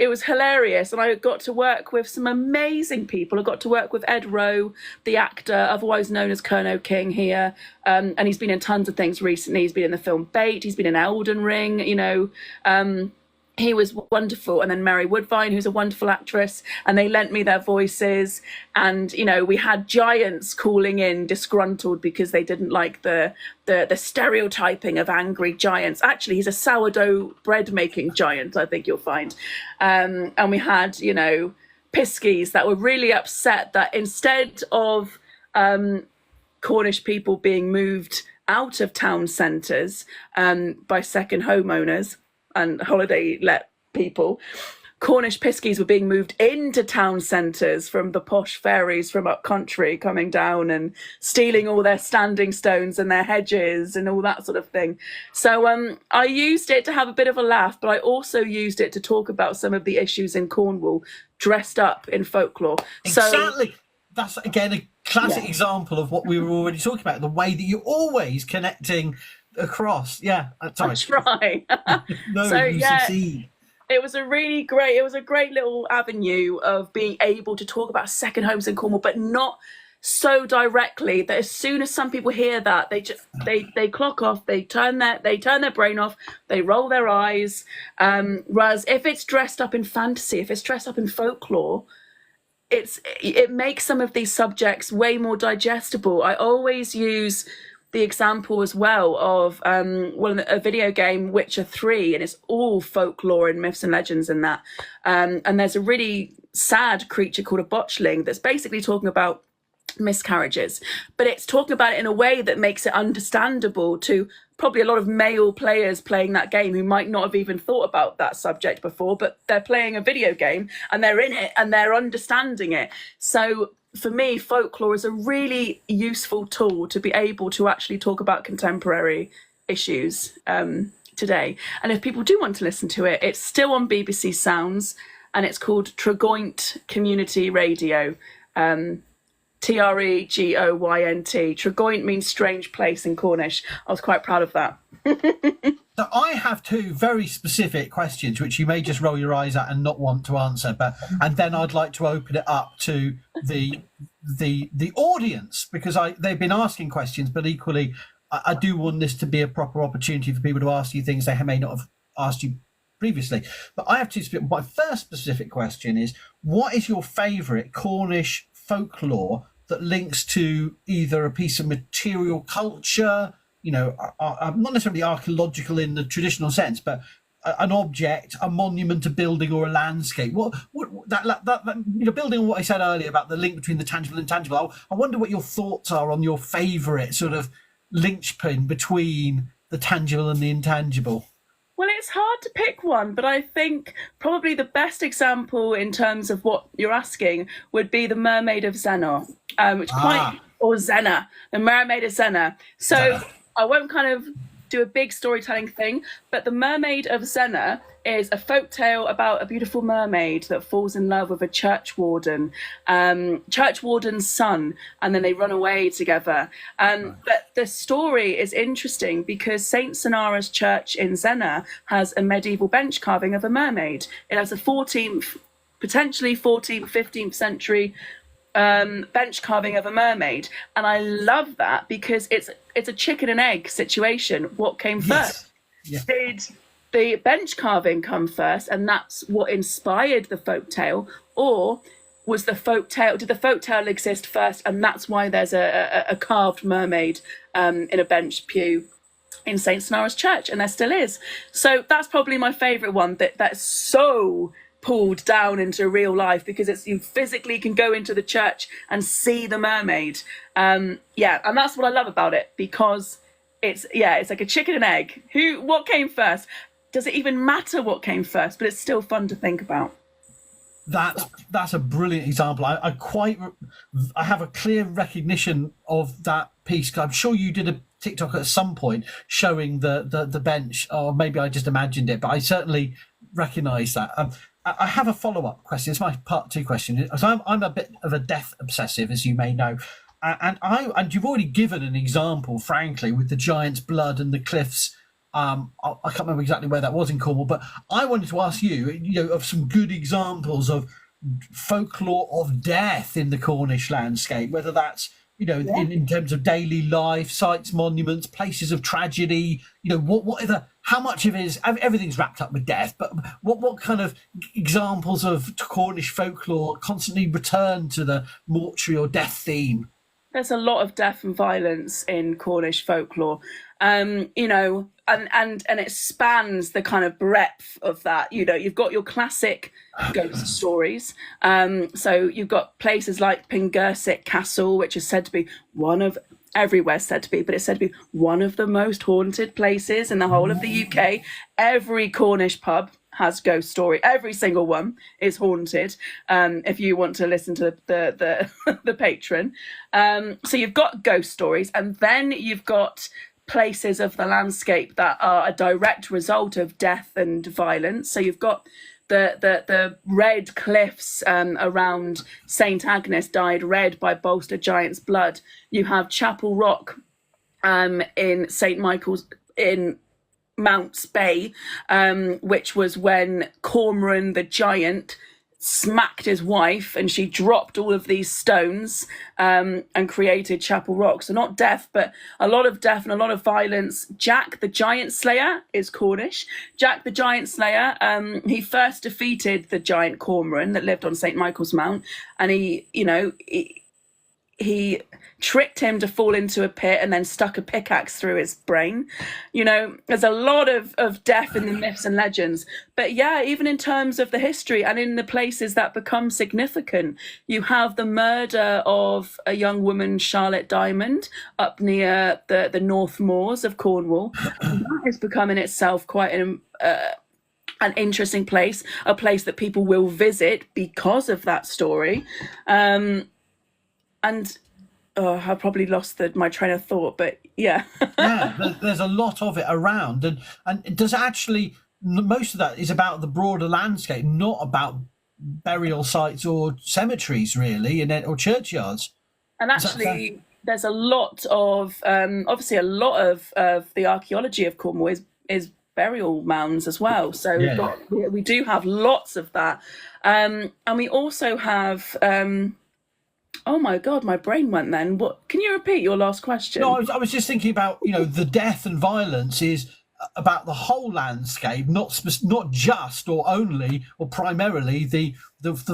was hilarious. And I got to work with some amazing people. I got to work with Ed Rowe, the actor, otherwise known as Kerno King here. And he's been in tons of things recently. He's been in the film Bait. He's been in Elden Ring, He was wonderful. And then Mary Woodvine, who's a wonderful actress, and they lent me their voices. And, we had giants calling in disgruntled because they didn't like the stereotyping of angry giants. Actually, he's a sourdough bread making giant, I think you'll find. And we had, piskies that were really upset that instead of Cornish people being moved out of town centres by second homeowners and holiday let people, Cornish piskies were being moved into town centres from the posh fairies from up country coming down and stealing all their standing stones and their hedges and all that sort of thing. So I used it to have a bit of a laugh, but I also used it to talk about some of the issues in Cornwall dressed up in folklore. Exactly. That's, again, a classic example of what we were already talking about, the way that you're always connecting across. I try. Succeed. It was a great little avenue of being able to talk about second homes in Cornwall, but not so directly that as soon as some people hear that, they clock off, they turn their brain off, they roll their eyes. Whereas if it's dressed up in fantasy, if it's dressed up in folklore, it makes some of these subjects way more digestible. I always use the example as well of a video game, Witcher 3, and it's all folklore and myths and legends in that. And there's a really sad creature called a botchling that's basically talking about miscarriages, but it's talking about it in a way that makes it understandable to probably a lot of male players playing that game who might not have even thought about that subject before, but they're playing a video game and they're in it and they're understanding it. So for me, folklore is a really useful tool to be able to actually talk about contemporary issues today. And if people do want to listen to it, it's still on BBC Sounds, and it's called Tregoynt Community Radio. Tregoynt. Tregoynt means strange place in Cornish. I was quite proud of that. So I have two very specific questions, which you may just roll your eyes at and not want to answer, and then I'd like to open it up to the audience, because they've been asking questions, but equally I do want this to be a proper opportunity for people to ask you things they may not have asked you previously. But I have two. My first specific question is: what is your favourite Cornish folklore that links to either a piece of material culture, not necessarily archaeological in the traditional sense, but an object, a monument, a building, or a landscape? What building on what I said earlier about the link between the tangible and intangible, I wonder what your thoughts are on your favourite sort of linchpin between the tangible and the intangible. Well, it's hard to pick one, but I think probably the best example in terms of what you're asking would be the Mermaid of Zennor, or Zena, the Mermaid of Zena. So I won't kind of do a big storytelling thing, but the Mermaid of Zena is a folk tale about a beautiful mermaid that falls in love with a churchwarden's son, and then they run away together. But the story is interesting because St. Sonara's Church in Zena has a medieval bench carving of a mermaid. It has a 14th, 15th century bench carving of a mermaid, and I love that because it's a chicken and egg situation. What came first? Yes. Did the bench carving come first, and that's what inspired the folktale, or did the folktale exist first, and that's why there's a carved mermaid in a bench pew in St. Sonara's Church, and there still is. So that's probably my favourite one, that's so pulled down into real life, because you physically can go into the church and see the mermaid. And that's what I love about it, because it's like a chicken and egg. What came first? Does it even matter what came first? But it's still fun to think about. That's a brilliant example. I have a clear recognition of that piece. I'm sure you did a TikTok at some point showing the bench, or maybe I just imagined it, but I certainly recognise that. I have a follow-up question. It's my part 2 question. So I'm a bit of a death obsessive, as you may know, and you've already given an example, frankly, with the giant's blood and the cliffs. I can't remember exactly where that was in Cornwall, but I wanted to ask you, of some good examples of folklore of death in the Cornish landscape, whether that's in terms of daily life, sites, monuments, places of tragedy. How much of it is, everything's wrapped up with death, but what kind of examples of Cornish folklore constantly return to the mortuary or death theme? There's a lot of death and violence in Cornish folklore, and it spans the kind of breadth of that. You've got your classic ghost stories. So you've got places like Pingersic Castle, which is said to be everywhere's said to be, but it's said to be one of the most haunted places in the whole of the UK. Every Cornish pub has ghost story. Every single one is haunted. If you want to listen to the patron. So you've got ghost stories, and then you've got places of the landscape that are a direct result of death and violence. So you've got the red cliffs around St Agnes, dyed red by Bolster Giant's blood. You have Chapel Rock in St Michael's in Mounts Bay, which was when Cormoran the giant smacked his wife and she dropped all of these stones and created Chapel Rock. So not death, but a lot of death and a lot of violence. Jack the Giant Slayer is Cornish. Jack the Giant Slayer, he first defeated the giant Cormoran that lived on St Michael's Mount, and he he tricked him to fall into a pit and then stuck a pickaxe through his brain. You know, there's a lot of death in the myths and legends. But yeah, even in terms of the history and in the places that become significant, you have the murder of a young woman, Charlotte Diamond, up near the North Moors of Cornwall. And that has become in itself quite an interesting place, a place that people will visit because of that story. And I probably lost my train of thought, but yeah. Yeah, there's a lot of it around, and does actually, most of that is about the broader landscape, not about burial sites or cemeteries, really, or churchyards. And actually, there's a lot of obviously a lot of the archaeology of Cornwall is burial mounds as well. So we do have lots of that, and we also have. Oh my God, my brain went then. What? Can you repeat your last question? No, I was just thinking about, the death and violence is about the whole landscape, not just or only or primarily the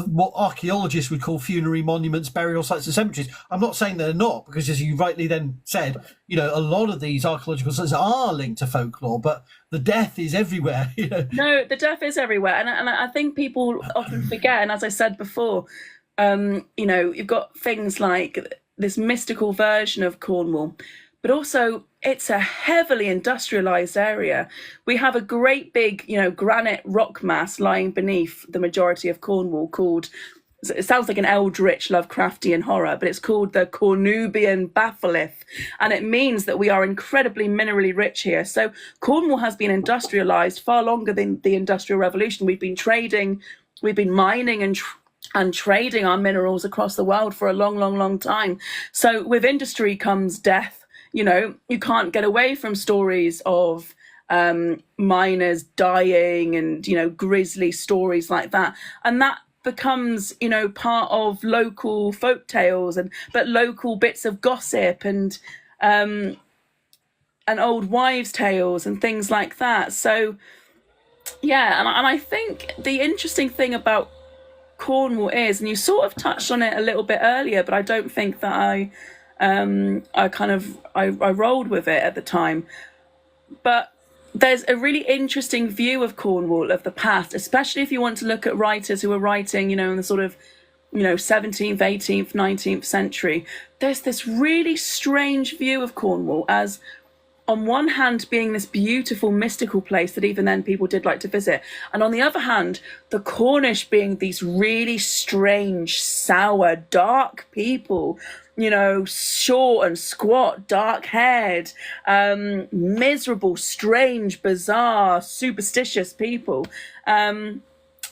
what archaeologists would call funerary monuments, burial sites and cemeteries. I'm not saying they're not, because as you rightly then said, a lot of these archaeological sites are linked to folklore, but the death is everywhere. No, the death is everywhere, and I think people often forget, and as I said before, you've got things like this mystical version of Cornwall, but also it's a heavily industrialized area. We have a great big, granite rock mass lying beneath the majority of Cornwall called, it sounds like an eldritch Lovecraftian horror, but it's called the Cornubian Batholith, and it means that we are incredibly minerally rich here. So Cornwall has been industrialized far longer than the Industrial Revolution. We've been trading, we've been mining and trading our minerals across the world for a long time. So with industry comes death. You can't get away from stories of miners dying and, grisly stories like that. And that becomes, part of local folk tales but local bits of gossip and old wives' tales and things like that. So, yeah, and I think the interesting thing about Cornwall is, and you sort of touched on it a little bit earlier, but I don't think that I rolled with it at the time. But there's a really interesting view of Cornwall of the past, especially if you want to look at writers who are writing, in the sort of, 17th, 18th, 19th century. There's this really strange view of Cornwall as, on one hand, being this beautiful mystical place that even then people did like to visit, and on the other hand, the Cornish being these really strange, sour, dark people, short and squat, dark-haired, miserable, strange, bizarre, superstitious people.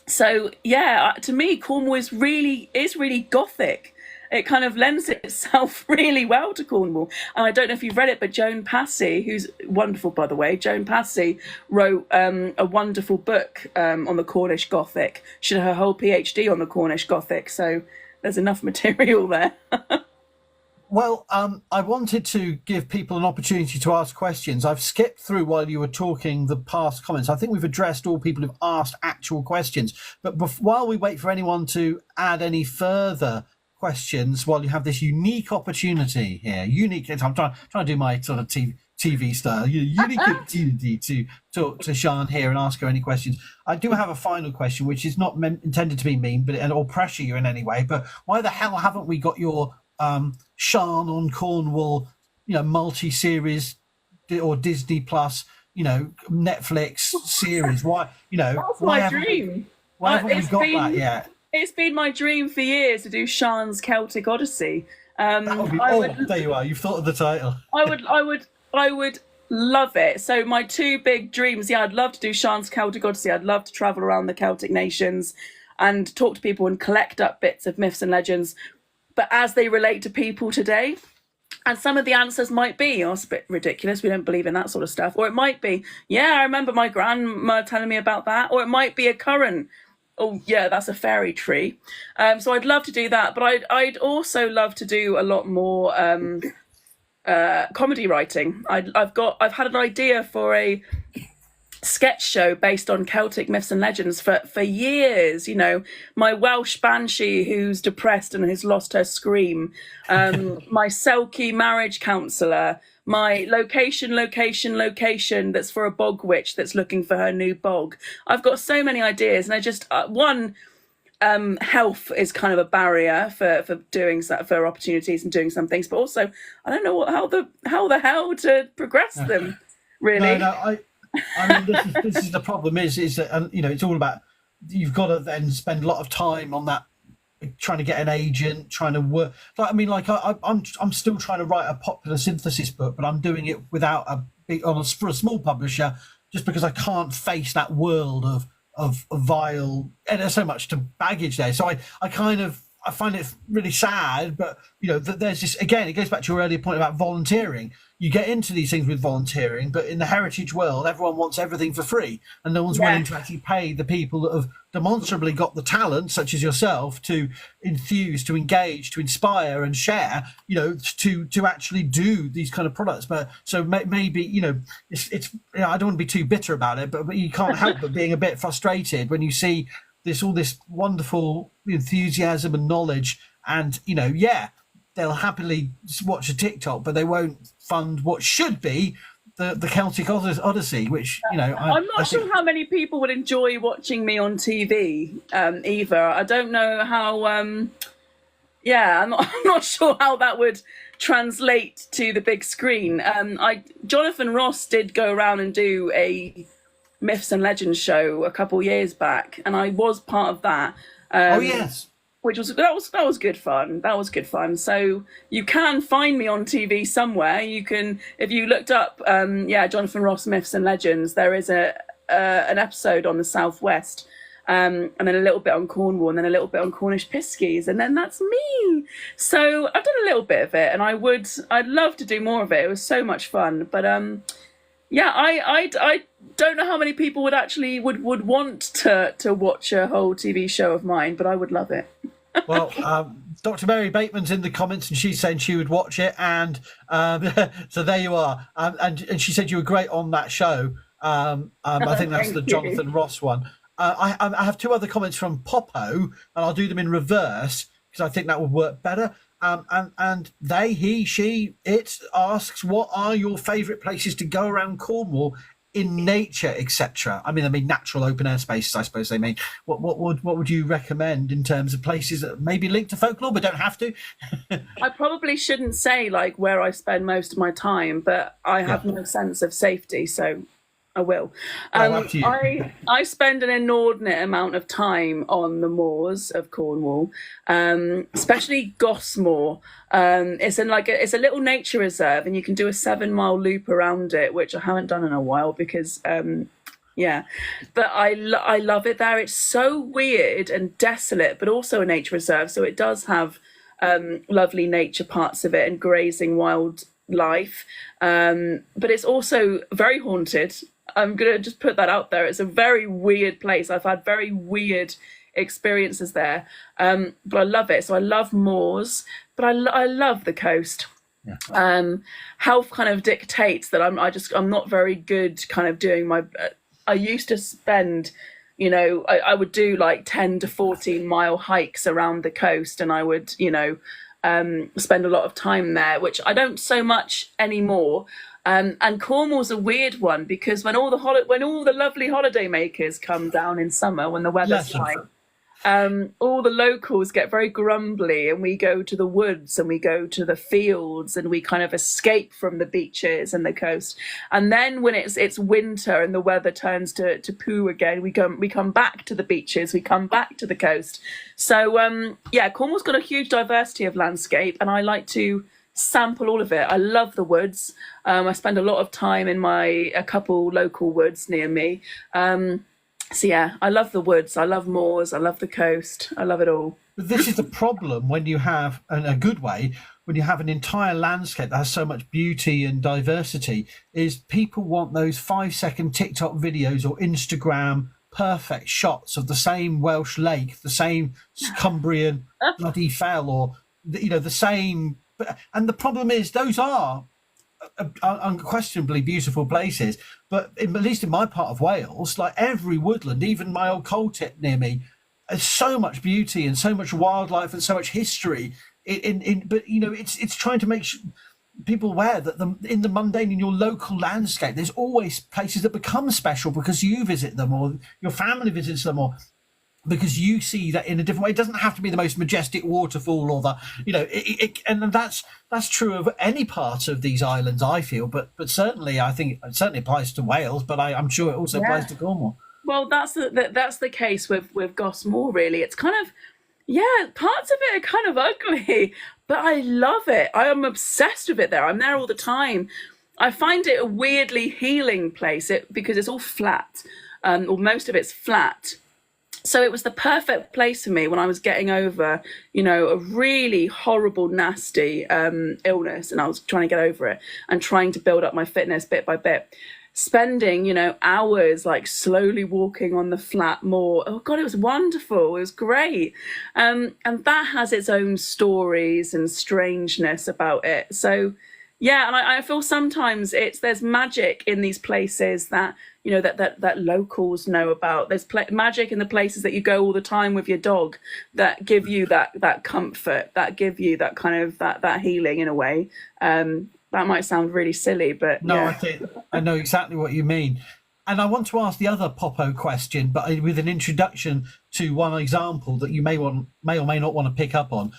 So yeah, to me, Cornwall is really gothic. It kind of lends itself really well to Cornwall. And I don't know if you've read it, but Joan Passy, who's wonderful, by the way, Joan Passy wrote a wonderful book on the Cornish Gothic. She did her whole PhD on the Cornish Gothic, so there's enough material there. Well, I wanted to give people an opportunity to ask questions. I've skipped through while you were talking the past comments. I think we've addressed all people who've asked actual questions. But while we wait for anyone to add any further questions, while you have this unique opportunity here, I'm trying to do my sort of TV style, unique opportunity to talk to Siân here and ask her any questions. I do have a final question, which is not intended to be mean, or pressure you in any way. But why the hell haven't we got your Siân on Cornwall, multi-series or Disney Plus, Netflix series? Why, That's my dream. Why haven't we got that yet? It's been my dream for years to do Siân's Celtic Odyssey. There you are. You've thought of the title. I would love it. So my two big dreams, I'd love to do Siân's Celtic Odyssey. I'd love to travel around the Celtic nations and talk to people and collect up bits of myths and legends, but as they relate to people today. And some of the answers might be, it's a bit ridiculous, we don't believe in that sort of stuff. Or it might be, I remember my grandma telling me about that. Or it might be a current, that's a fairy tree. So I'd love to do that. But I'd also love to do a lot more comedy writing. I've had an idea for a sketch show based on Celtic myths and legends for years. You know, my Welsh banshee who's depressed and has lost her scream, my Selkie marriage counsellor, my location that's for a bog witch that's looking for her new bog. I've got so many ideas, and I just health is kind of a barrier for doing for opportunities and doing some things, but also I don't know how the hell to progress them. Really, I mean, this is the problem. Is that you know, it's all about, you've got to then spend a lot of time on that, trying to get an agent, trying to work. Like, I mean, like I'm still trying to write a popular synthesis book, but I'm doing it without for a small publisher, just because I can't face that world of vile, and there's so much to baggage there. So I find it really sad, but you know, that there's this, again, it goes back to your earlier point about volunteering. You get into these things with volunteering, but in the heritage world, everyone wants everything for free, and no one's willing to actually pay the people that have demonstrably got the talent, such as yourself, to enthuse, to engage, to inspire and share, you know, to actually do these kind of products. But so maybe, you know, it's you know, I don't want to be too bitter about it, but you can't help but being a bit frustrated when you see all this wonderful enthusiasm and knowledge, and you know, they'll happily watch a TikTok, but they won't fund what should be the Celtic Odyssey, which, you know, I'm not sure how many people would enjoy watching me on TV either. I don't know how. I'm not sure how that would translate to the big screen. Jonathan Ross did go around and do a myths and legends show a couple years back, and I was part of that. Oh yes. Which was good fun. That was good fun. So you can find me on TV somewhere. You can, if you looked up, Jonathan Ross Myths and Legends. There is an episode on the Southwest, and then a little bit on Cornwall, and then a little bit on Cornish piskies, and then that's me. So I've done a little bit of it, and I'd love to do more of it. It was so much fun. But I don't know how many people would want to watch a whole TV show of mine, but I would love it. Well, Dr. Mary Bateman's in the comments, and she's saying she would watch it, and so there you are. And she said you were great on that show. I think that's the Jonathan Ross one. I have two other comments from Popo, and I'll do them in reverse because I think that would work better. And they, he, she, it asks, what are your favourite places to go around Cornwall in nature, etc.? I mean natural open air spaces, I suppose they mean. What would you recommend in terms of places that maybe linked to folklore but don't have to? I probably shouldn't say like where I spend most of my time, but I have no sense of safety, so I will. Up to you. I spend an inordinate amount of time on the moors of Cornwall, especially Gosmore. It's a little nature reserve, and you can do a 7-mile loop around it, which I haven't done in a while because but I love it there. It's so weird and desolate, but also a nature reserve, so it does have lovely nature parts of it and grazing wildlife, but it's also very haunted. I'm going to just put that out there. It's a very weird place. I've had very weird experiences there, but I love it. So I love moors, but I love the coast. Health kind of dictates that I'm not very good kind of doing my... I used to spend, you know, I would do like 10 to 14 mile hikes around the coast, and I would, you know, spend a lot of time there, which I don't so much anymore. And Cornwall's a weird one because when all the lovely holiday makers come down in summer when the weather's fine, all the locals get very grumbly, and we go to the woods and we go to the fields and we kind of escape from the beaches and the coast. And then when it's winter and the weather turns to poo again, we come back to the beaches, we come back to the coast. So Cornwall's got a huge diversity of landscape, and I like to sample all of it. I love the woods. I spend a lot of time in a couple local woods near me. I love the woods. I love moors. I love the coast. I love it all. But this is the problem when you have, in a good way, when you have an entire landscape that has so much beauty and diversity, is people want those 5-second TikTok videos or Instagram perfect shots of the same Welsh lake, the same Cumbrian bloody fell, or the same. And the problem is those are unquestionably beautiful places, but at least in my part of Wales, like every woodland, even my old coal tip near me, there's so much beauty and so much wildlife and so much history. But you know, it's trying to make people aware that in the mundane, in your local landscape, there's always places that become special because you visit them or your family visits them, or because you see that in a different way. It doesn't have to be the most majestic waterfall or the, you know, and that's true of any part of these islands, I feel, but certainly I think it certainly applies to Wales, but I'm sure it also applies to Cornwall. Well, that's the case with Goss Moor, really. It's kind of, yeah, parts of it are kind of ugly, but I love it. I am obsessed with it there. I'm there all the time. I find it a weirdly healing place because it's all flat, or most of it's flat. So it was the perfect place for me when I was getting over, you know, a really horrible, nasty illness, and I was trying to get over it and trying to build up my fitness bit by bit. Spending, you know, hours like slowly walking on the flat moor. Oh God, it was wonderful. It was great. And that has its own stories and strangeness about it. So yeah, and I feel sometimes there's magic in these places that, you know, that locals know about. There's magic in the places that you go all the time with your dog that give you that comfort, that give you that kind of that healing in a way. That might sound really silly, but no, yeah. I know exactly what you mean. And I want to ask the other Popo question, but with an introduction to one example that you may or may not want to pick up on.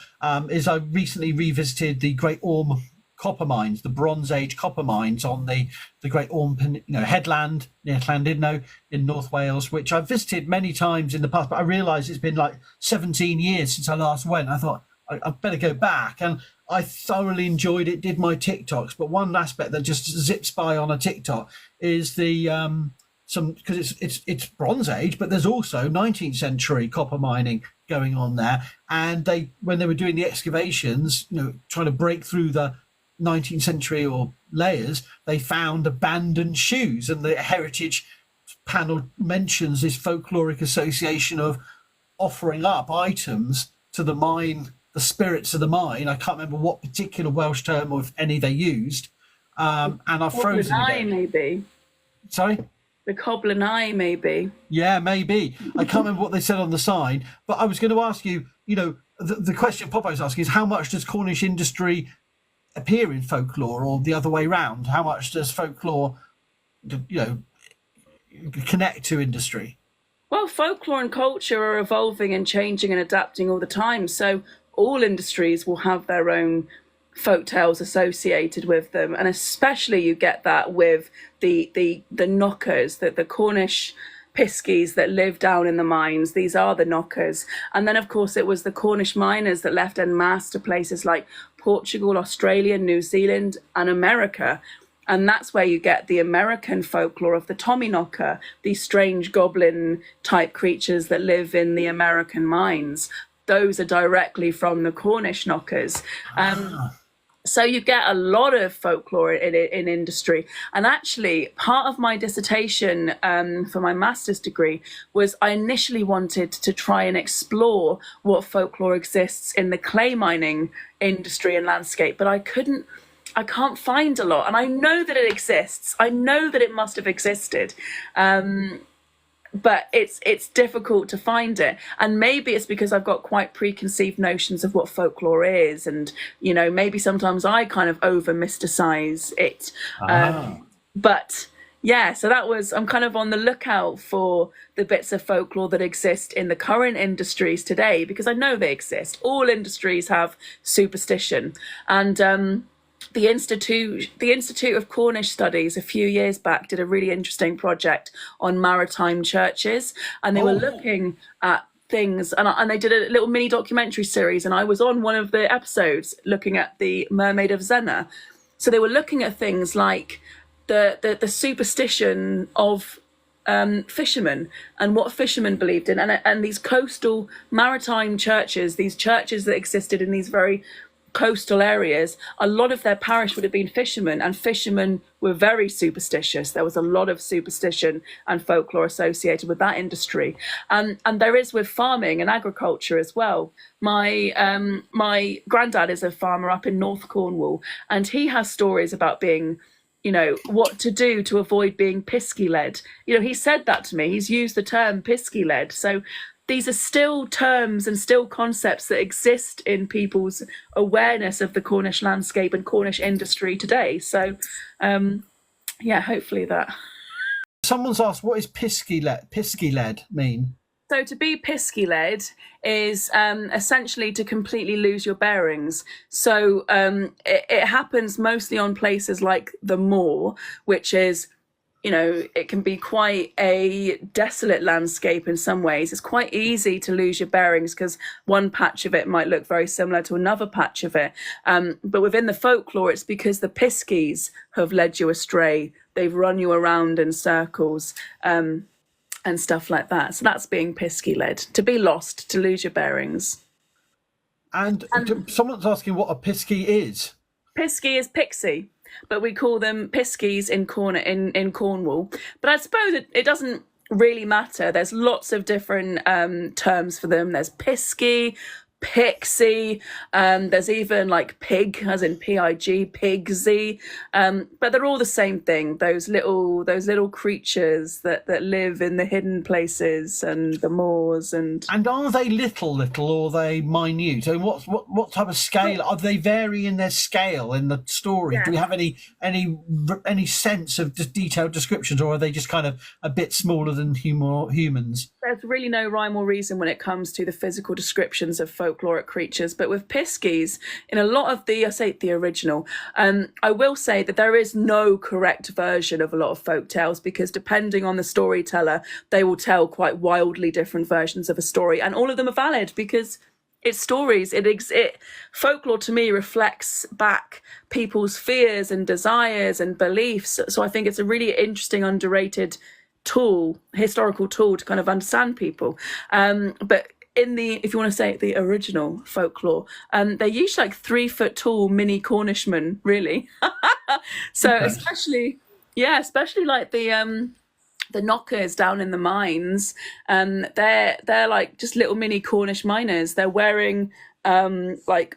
Is I recently revisited the Great Orme copper mines, the Bronze Age copper mines on the Great Orme, headland near Llandudno in North Wales, which I've visited many times in the past, but I realised it's been like 17 years since I last went. I thought I better go back, and I thoroughly enjoyed it, did my TikToks, but one aspect that just zips by on a TikTok is the because it's Bronze Age, but there's also 19th century copper mining going on there, and when they were doing the excavations, you know, trying to break through the 19th century or layers, they found abandoned shoes, and the heritage panel mentions this folkloric association of offering up items to the mine, the spirits of the mine. I can't remember what particular Welsh term or if any they used, and I've frozen again. Maybe. Sorry? The Coblin Eye, maybe. Yeah, maybe. I can't remember what they said on the sign, but I was going to ask you, you know, the question Popo's asking is how much does Cornish industry appear in folklore, or the other way round? How much does folklore, you know, connect to industry? Well, folklore and culture are evolving and changing and adapting all the time. So all industries will have their own folk tales associated with them, and especially you get that with the knockers, the Cornish piskies that live down in the mines. These are the knockers. And then of course it was the Cornish miners that left en masse to places like Portugal, Australia, New Zealand and America. And that's where you get the American folklore of the Tommyknocker, these strange goblin type creatures that live in the American mines. Those are directly from the Cornish knockers. So you get a lot of folklore in industry. And actually, part of my dissertation for my master's degree was I initially wanted to try and explore what folklore exists in the clay mining industry and landscape, but I can't find a lot. And I know that it exists. I know that it must have existed. But it's difficult to find it, and maybe it's because I've got quite preconceived notions of what folklore is, and you know, maybe sometimes I kind of over mysticize it. But yeah, so I'm kind of on the lookout for the bits of folklore that exist in the current industries today, because I know they exist. All industries have superstition, and the Institute of Cornish Studies a few years back did a really interesting project on maritime churches, and they were looking at things, and they did a little mini documentary series, and I was on one of the episodes looking at the Mermaid of Zena. So they were looking at things like the superstition of fishermen and what fishermen believed in, and these coastal maritime churches, these churches that existed in these very coastal areas, a lot of their parish would have been fishermen, and fishermen were very superstitious. There was a lot of superstition and folklore associated with that industry, and there is with farming and agriculture as well. My granddad is a farmer up in North Cornwall, and he has stories about being, what to do to avoid being pisky led. He said that to me. He's used the term pisky led. So these are still terms and still concepts that exist in people's awareness of the Cornish landscape and Cornish industry today. So, hopefully that. Someone's asked, what is pisky led mean? So to be pisky led is essentially to completely lose your bearings. So it happens mostly on places like the moor, which is, it can be quite a desolate landscape in some ways. It's quite easy to lose your bearings because one patch of it might look very similar to another patch of it. But within the folklore, it's because the piskies have led you astray. They've run you around in circles and stuff like that. So that's being pisky led, to be lost, to lose your bearings. And someone's asking what a pisky is. Pisky is pixie, but we call them piskies in Cornwall. But I suppose it doesn't really matter. There's lots of different terms for them. There's pisky, pixie, there's even like pig, as in pig, pigsy, but they're all the same thing. Those little creatures that live in the hidden places and the moors. And are they little or are they minute? So what type of scale are they? Vary in their scale in the story? Yeah. Do we have any sense of detailed descriptions, or are they just kind of a bit smaller than humans? There's really no rhyme or reason when it comes to the physical descriptions of folkloric creatures, but with piskies, in a lot of the original, I will say that there is no correct version of a lot of folk tales, because depending on the storyteller, they will tell quite wildly different versions of a story, and all of them are valid because it's stories. Folklore to me reflects back people's fears and desires and beliefs. So I think it's a really interesting, underrated historical tool to kind of understand people. But if you want to say the original folklore, they're usually like 3 foot tall mini Cornishmen, really. So okay. especially like the knockers down in the mines, they're like just little mini Cornish miners. They're wearing like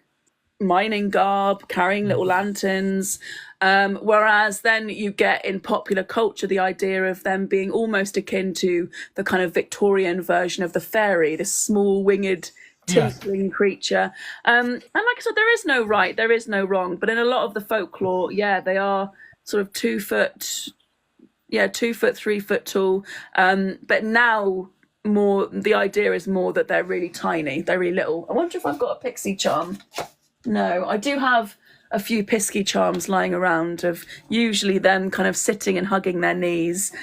mining garb, carrying little lanterns. Whereas then you get in popular culture the idea of them being almost akin to the kind of Victorian version of the fairy, this small winged tinkling creature. And like I said, there is no right, there is no wrong. But in a lot of the folklore, they are sort of 2 foot, 3 foot tall. But now the idea is more that they're really tiny, they're really little. I wonder if I've got a pixie charm. No, I do have a few pisky charms lying around of usually them kind of sitting and hugging their knees.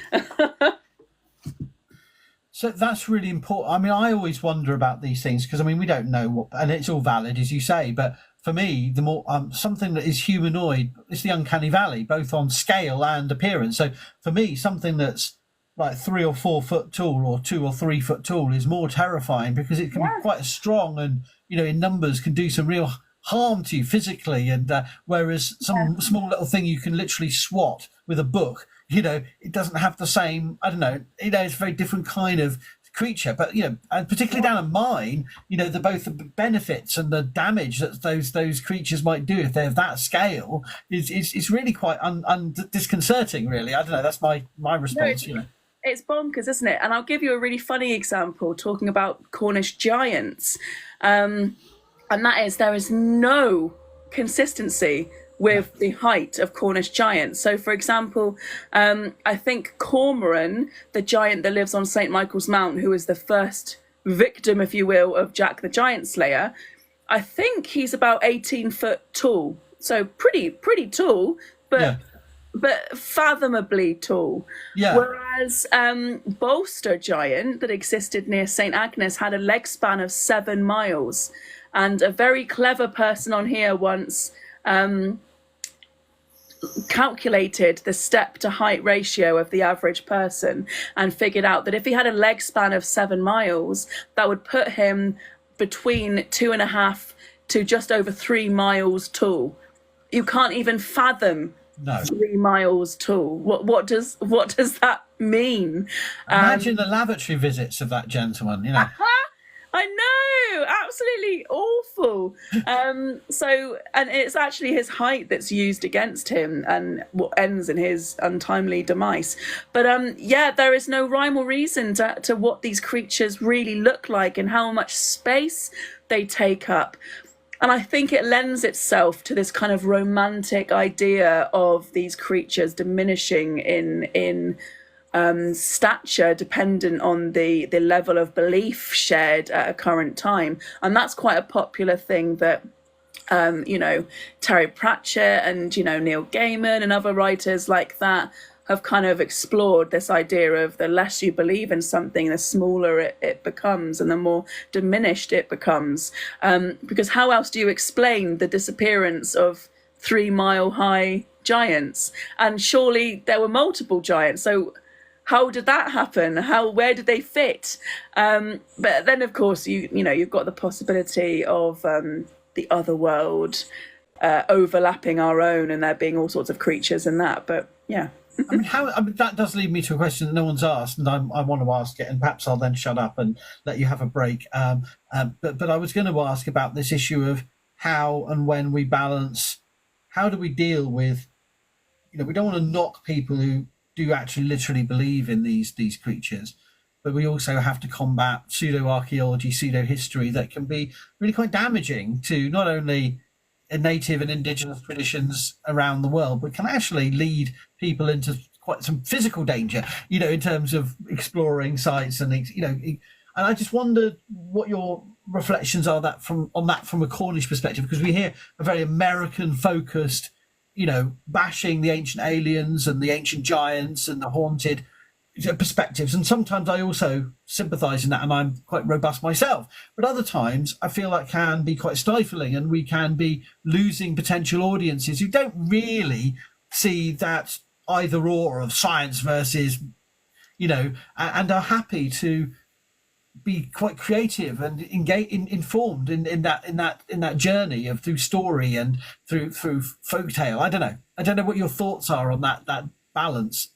So that's really important. I mean, I always wonder about these things because, I mean, we don't know what, and it's all valid, as you say, but for me, the more something that is humanoid, it's the uncanny valley, both on scale and appearance. So for me, something that's like 3 or 4 foot tall or 2 or 3 foot tall is more terrifying because it can be quite strong and, in numbers can do some real harm to you physically, and whereas some small little thing you can literally swat with a book, it doesn't have the same, I don't know, it's a very different kind of creature. But and particularly down a mine, both the benefits and the damage that those creatures might do if they're of that scale is really quite disconcerting, really. I don't know, that's my response. It's bonkers, isn't it? And I'll give you a really funny example talking about Cornish giants. And that is, there is no consistency with the height of Cornish giants. So, for example, I think Cormoran, the giant that lives on St. Michael's Mount, who is the first victim, if you will, of Jack the Giant Slayer, I think he's about 18 foot tall. So pretty tall, but fathomably tall. Yeah. Whereas Bolster giant that existed near St. Agnes had a leg span of 7 miles. And a very clever person on here once calculated the step to height ratio of the average person and figured out that if he had a leg span of 7 miles, that would put him between 2.5 to just over 3 miles tall. You can't even fathom No. 3 miles tall. What does that mean? Imagine the lavatory visits of that gentleman, you know. I know, absolutely awful. And it's actually his height that's used against him and what ends in his untimely demise. But yeah, there is no rhyme or reason to what these creatures really look like and how much space they take up. And I think it lends itself to this kind of romantic idea of these creatures diminishing in stature dependent on the level of belief shared at a current time. And that's quite a popular thing that Terry Pratchett and Neil Gaiman and other writers like that have kind of explored this idea of the less you believe in something, the smaller it becomes and the more diminished it becomes. Because how else do you explain the disappearance of 3 mile high giants? And surely there were multiple giants. So how did that happen? Where did they fit? But then, of course, you've got the possibility of the other world overlapping our own, and there being all sorts of creatures in that. But yeah. I mean, that does lead me to a question that no one's asked, and I want to ask it, and perhaps I'll then shut up and let you have a break. But I was going to ask about this issue of how and when we balance. How do we deal with? We don't want to knock people who do actually literally believe in these creatures, but we also have to combat pseudo-archaeology, pseudo-history that can be really quite damaging to not only native and indigenous traditions around the world, but can actually lead people into quite some physical danger, in terms of exploring sites and, and I just wondered what your reflections are from a Cornish perspective, because we hear a very American focused, bashing the ancient aliens and the ancient giants and the haunted perspectives. And sometimes I also sympathise in that, and I'm quite robust myself. But other times I feel that can be quite stifling, and we can be losing potential audiences who don't really see that either or of science versus, and are happy to be quite creative and informed in that journey of through story and through folktale. I don't know what your thoughts are on that balance.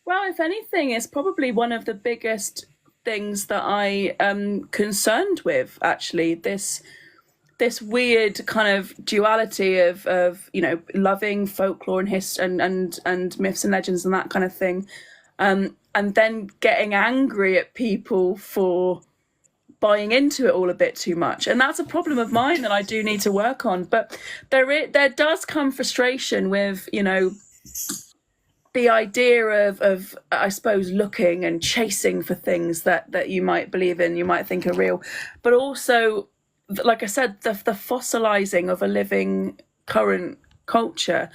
Well, if anything, it's probably one of the biggest things that I am concerned with, actually, this weird kind of duality of loving folklore and history and myths and legends and that kind of thing, and then getting angry at people for buying into it all a bit too much. And that's a problem of mine that I do need to work on. But there does come frustration with, the idea of I suppose looking and chasing for things that you might believe in, you might think are real, but also, like I said, the fossilizing of a living current culture.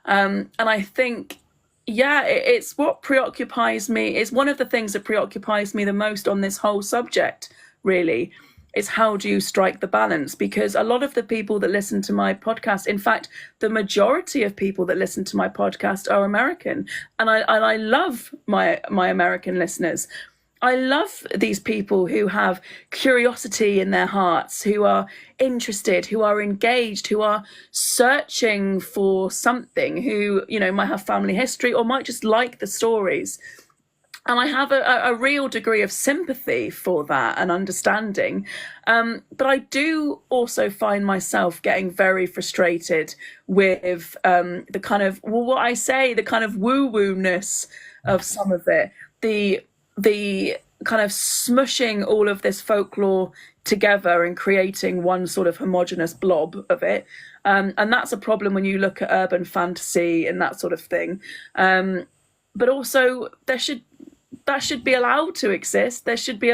And I think, it's what preoccupies me. It's one of the things that preoccupies me the most on this whole subject, really, is how do you strike the balance? Because a lot of the people that listen to my podcast, in fact, the majority of people that listen to my podcast are American. And I love my American listeners. I love these people who have curiosity in their hearts, who are interested, who are engaged, who are searching for something, who, might have family history or might just like the stories. And I have a real degree of sympathy for that and understanding. But I do also find myself getting very frustrated with the kind of, what I say, the kind of woo-woo-ness of some of it. The kind of smushing all of this folklore together and creating one sort of homogenous blob of it. And that's a problem when you look at urban fantasy and that sort of thing. But also that should be allowed to exist. There should be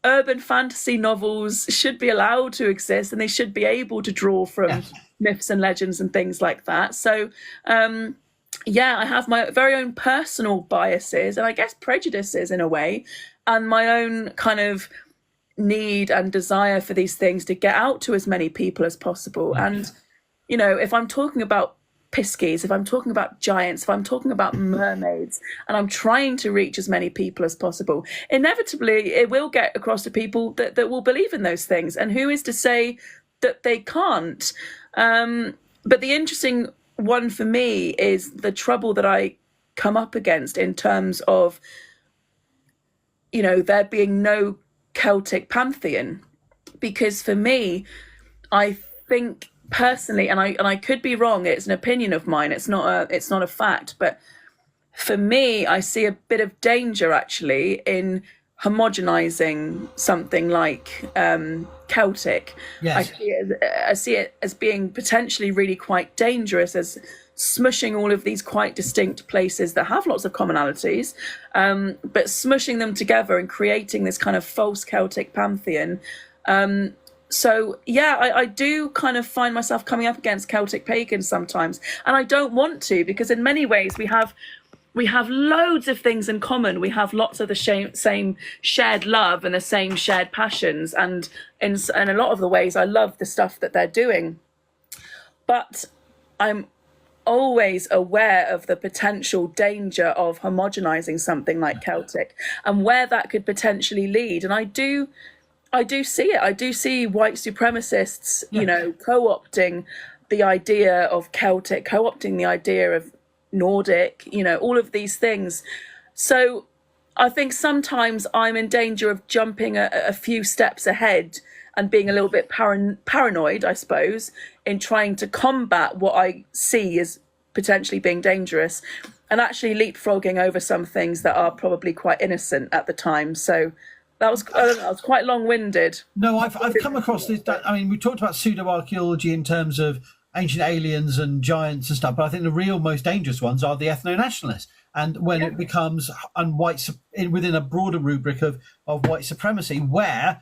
urban fantasy novels should be allowed to exist, and they should be able to draw from myths and legends and things like that. So, I have my very own personal biases and I guess prejudices in a way, and my own kind of need and desire for these things to get out to as many people as possible. And, if I'm talking about piskies, if I'm talking about giants, if I'm talking about mermaids, and I'm trying to reach as many people as possible, inevitably it will get across to people that will believe in those things. And who is to say that they can't. But the interesting one for me is the trouble that I come up against in terms of, there being no Celtic pantheon. Because for me, I think personally, and I could be wrong, it's an opinion of mine, it's not a fact, but for me, I see a bit of danger actually in homogenizing something like Celtic. Yes. I see it as being potentially really quite dangerous, as smushing all of these quite distinct places that have lots of commonalities, but smushing them together and creating this kind of false Celtic pantheon. So yeah, I do kind of find myself coming up against Celtic pagans sometimes, and I don't want to, because in many ways we have loads of things in common. We have lots of the same shared love and the same shared passions, and in a lot of the ways I love the stuff that they're doing. But I'm always aware of the potential danger of homogenizing something like Celtic and where that could potentially lead. And I do see it. I do see white supremacists, co-opting the idea of Celtic, co-opting the idea of Nordic, all of these things. So I think sometimes I'm in danger of jumping a few steps ahead and being a little bit paranoid, I suppose, in trying to combat what I see as potentially being dangerous, and actually leapfrogging over some things that are probably quite innocent at the time. So that was quite long-winded. No, I've come across this. We talked about pseudo-archaeology in terms of ancient aliens and giants and stuff, but I think the real most dangerous ones are the ethno-nationalists. And when it becomes within a broader rubric of white supremacy, where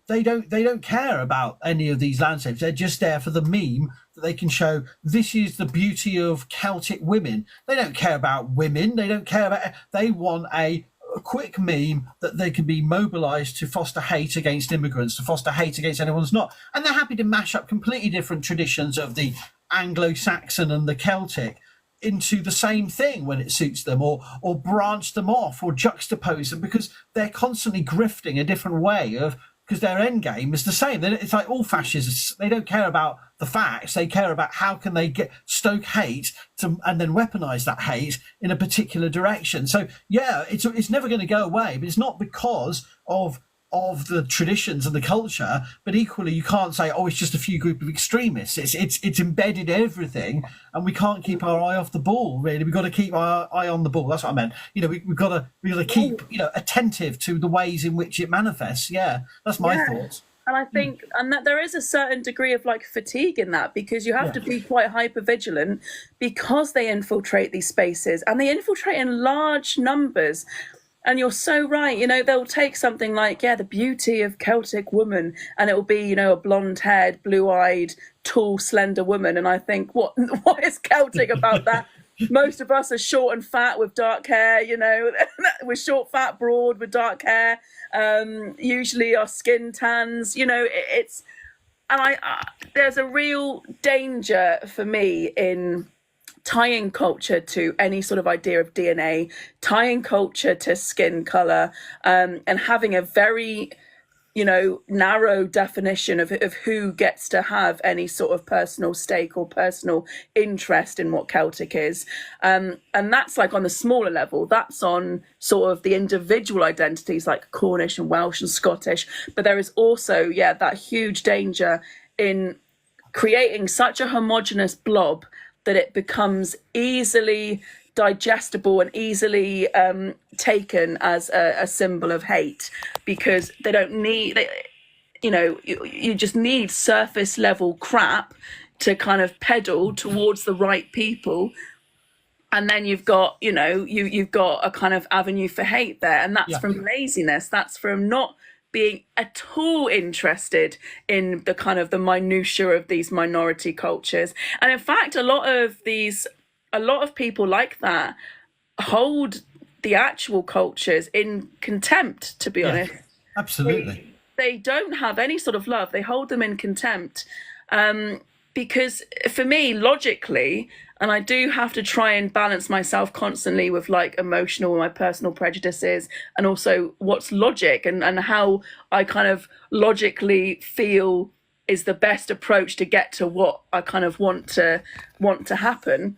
they don't care about any of these landscapes. They're just there for the meme that they can show. This is the beauty of Celtic women. They don't care about women. They don't care about. They want a quick meme that they can be mobilized to foster hate against immigrants, to foster hate against anyone who's not. And they're happy to mash up completely different traditions of the Anglo-Saxon and the Celtic into the same thing when it suits them, or branch them off or juxtapose them, because they're constantly grifting a different way because their end game is the same. It's like all fascists. They don't care about the facts. They care about how can they stoke hate and then weaponize that hate in a particular direction. So yeah, it's never going to go away, but it's not because of the traditions and the culture, but equally you can't say, it's just a few group of extremists. It's embedded in everything, and we can't keep our eye off the ball. Really, we've got to keep our eye on the ball. That's what I meant. We've got to keep attentive to the ways in which it manifests. Yeah, that's my thoughts. And I think, and that there is a certain degree of fatigue in that, because you have to be quite hyper vigilant, because they infiltrate these spaces and they infiltrate in large numbers. And you're so right. They'll take something like, the beauty of Celtic woman, and it will be, a blonde-haired, blue-eyed, tall, slender woman. And I think, what is Celtic about that? Most of us are short and fat with dark hair, we're short, fat, broad with dark hair. Usually our skin tans, it's, and there's a real danger for me in tying culture to any sort of idea of DNA, tying culture to skin color, and having a very, narrow definition of who gets to have any sort of personal stake or personal interest in what Celtic is. And that's on the smaller level. That's on sort of the individual identities like Cornish and Welsh and Scottish. But there is also, that huge danger in creating such a homogenous blob that it becomes easily digestible and easily taken as a symbol of hate, because they don't need, you just need surface level crap to kind of peddle towards the right people. And then you've got, you've got a kind of avenue for hate there. And that's from laziness. That's from not being at all interested in the kind of the minutiae of these minority cultures. And in fact, a lot of people like that hold the actual cultures in contempt, to be honest. Absolutely. They don't have any sort of love. They hold them in contempt. Because for me, logically, and I do have to try and balance myself constantly with emotional, my personal prejudices, and also what's logic and how I kind of logically feel is the best approach to get to what I kind of want to happen.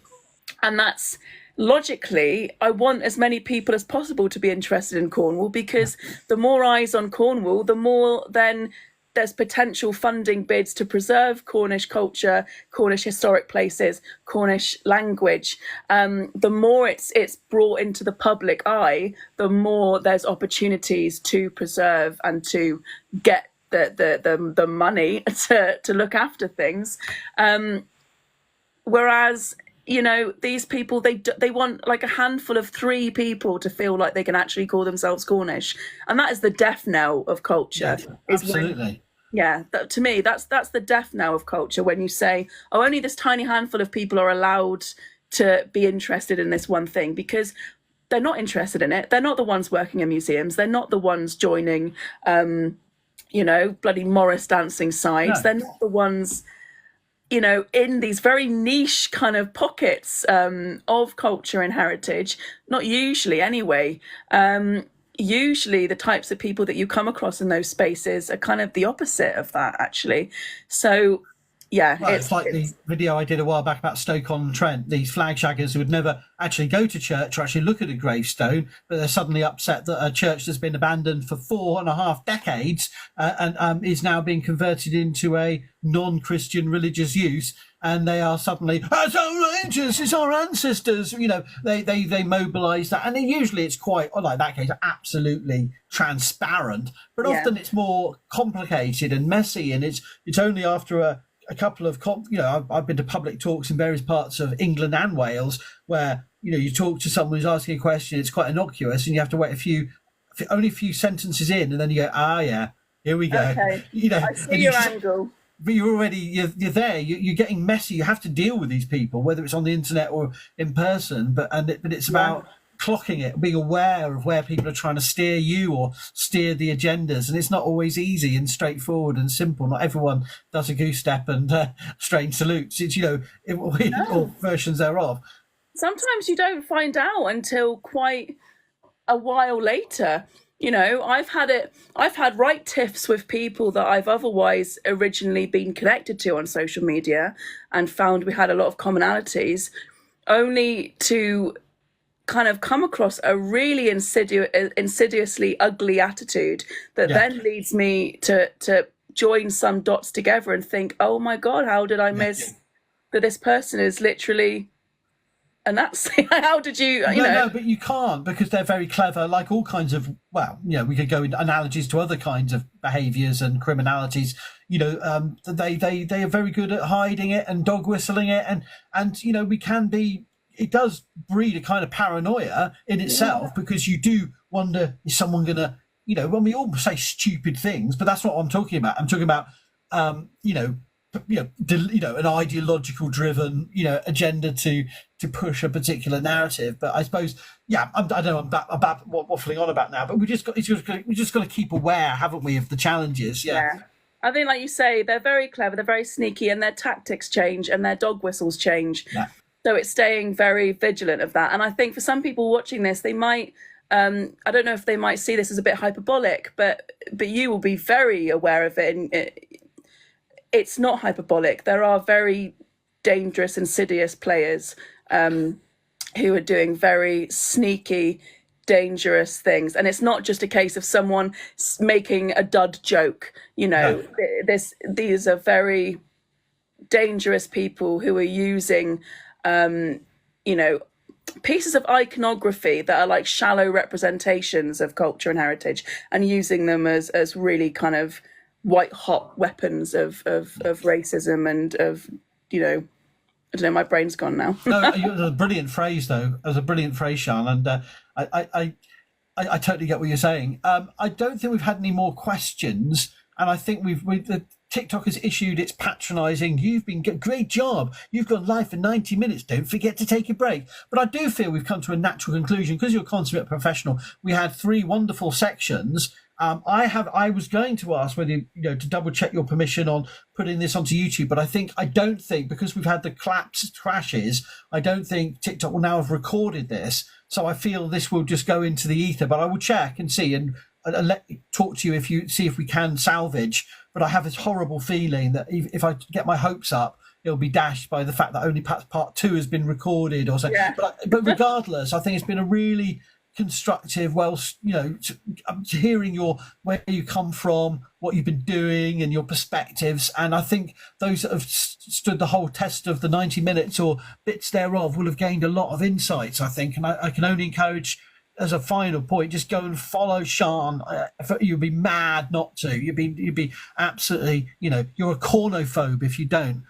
And that's logically, I want as many people as possible to be interested in Cornwall, because the more eyes on Cornwall, the more then there's potential funding bids to preserve Cornish culture, Cornish historic places, Cornish language. The more it's brought into the public eye, the more there's opportunities to preserve and to get the money to look after things. Whereas, you know, these people, they want like a handful of 3 people to feel like they can actually call themselves Cornish, and that is the death knell of culture. Yeah, absolutely. To me, that's the death knell of culture, when you say, oh, only this tiny handful of people are allowed to be interested in this one thing, because they're not interested in it. They're not the ones working in museums. They're not the ones joining, you know, bloody Morris dancing sides. No. They're not the ones, you know, in these very niche kind of pockets of culture and heritage, not usually anyway. Usually the types of people that you come across in those spaces are kind of the opposite of that, actually. So, yeah. Well, it's like the video I did a while back about Stoke-on-Trent, these flag shaggers who would never actually go to church or actually look at a gravestone, but they're suddenly upset that a church that's been abandoned for 4.5 decades and is now being converted into a non-Christian religious use. And they are suddenly, that's outrageous, it's our ancestors. You know, they mobilise that. And usually it's quite, like that case, absolutely transparent. But often it's more complicated and messy. And it's only after a couple of, you know, I've been to public talks in various parts of England and Wales where, you know, you talk to someone who's asking a question, it's quite innocuous, and you have to wait only a few sentences in, and then you go, yeah, here we go. Okay. You know, I see your angle. But you're there. You're getting messy. You have to deal with these people, whether it's on the internet or in person. But it's about clocking it, being aware of where people are trying to steer you or steer the agendas. And it's not always easy and straightforward and simple. Not everyone does a goose step and strange salutes. It's, you know, or versions thereof. Sometimes you don't find out until quite a while later. You know, I've had right tiffs with people that I've otherwise originally been connected to on social media and found we had a lot of commonalities, only to kind of come across a really insidiously ugly attitude that then leads me to join some dots together and think, oh my God, how did I miss that this person is literally... And that's how did you know? No, but you can't, because they're very clever, like all kinds of, well, you know, we could go into analogies to other kinds of behaviours and criminalities. You know, they are very good at hiding it and dog whistling it. And you know, it does breed a kind of paranoia in itself, because you do wonder, is someone going to, you know, when we all say stupid things, but that's not what I'm talking about. I'm talking about, you know, an ideological driven, you know, agenda to push a particular narrative. But I suppose, I don't know about what waffling on about now, but we just got to keep aware, haven't we, of the challenges? Yeah. I think, like you say, they're very clever, they're very sneaky, and their tactics change and their dog whistles change. Yeah. So it's staying very vigilant of that. And I think for some people watching this, they might, I don't know if they might see this as a bit hyperbolic, but you will be very aware of it. And it's not hyperbolic. There are very dangerous, insidious players who are doing very sneaky, dangerous things. And it's not just a case of someone making a dud joke. You know, these are very dangerous people who are using, you know, pieces of iconography that are like shallow representations of culture and heritage, and using them as really kind of white hot weapons of racism and of, you know, I don't know, my brain's gone now. No, it was a brilliant phrase though. It was a brilliant phrase, Siân, and I totally get what you're saying. I don't think we've had any more questions, and I think the TikTok has issued its patronising, you've been great job, you've gone live for 90 minutes, don't forget to take a break. But I do feel we've come to a natural conclusion, because you're a consummate professional. We had 3 wonderful sections. I was going to ask whether, you know, to double check your permission on putting this onto YouTube, but I don't think, because we've had the crashes, I don't think TikTok will now have recorded this. So I feel this will just go into the ether, but I will check and see and talk to you if we can salvage. but I have this horrible feeling that if I get my hopes up, it'll be dashed by the fact that only perhaps part 2 has been recorded or so. Yeah. But regardless, I think it's been a really constructive, hearing where you come from, what you've been doing, and your perspectives. And I think those that have stood the whole test of the 90 minutes or bits thereof will have gained a lot of insights, I think. And I can only encourage, as a final point, just go and follow Siân. You'd be mad not to. You'd be absolutely, you're a cornophobe if you don't.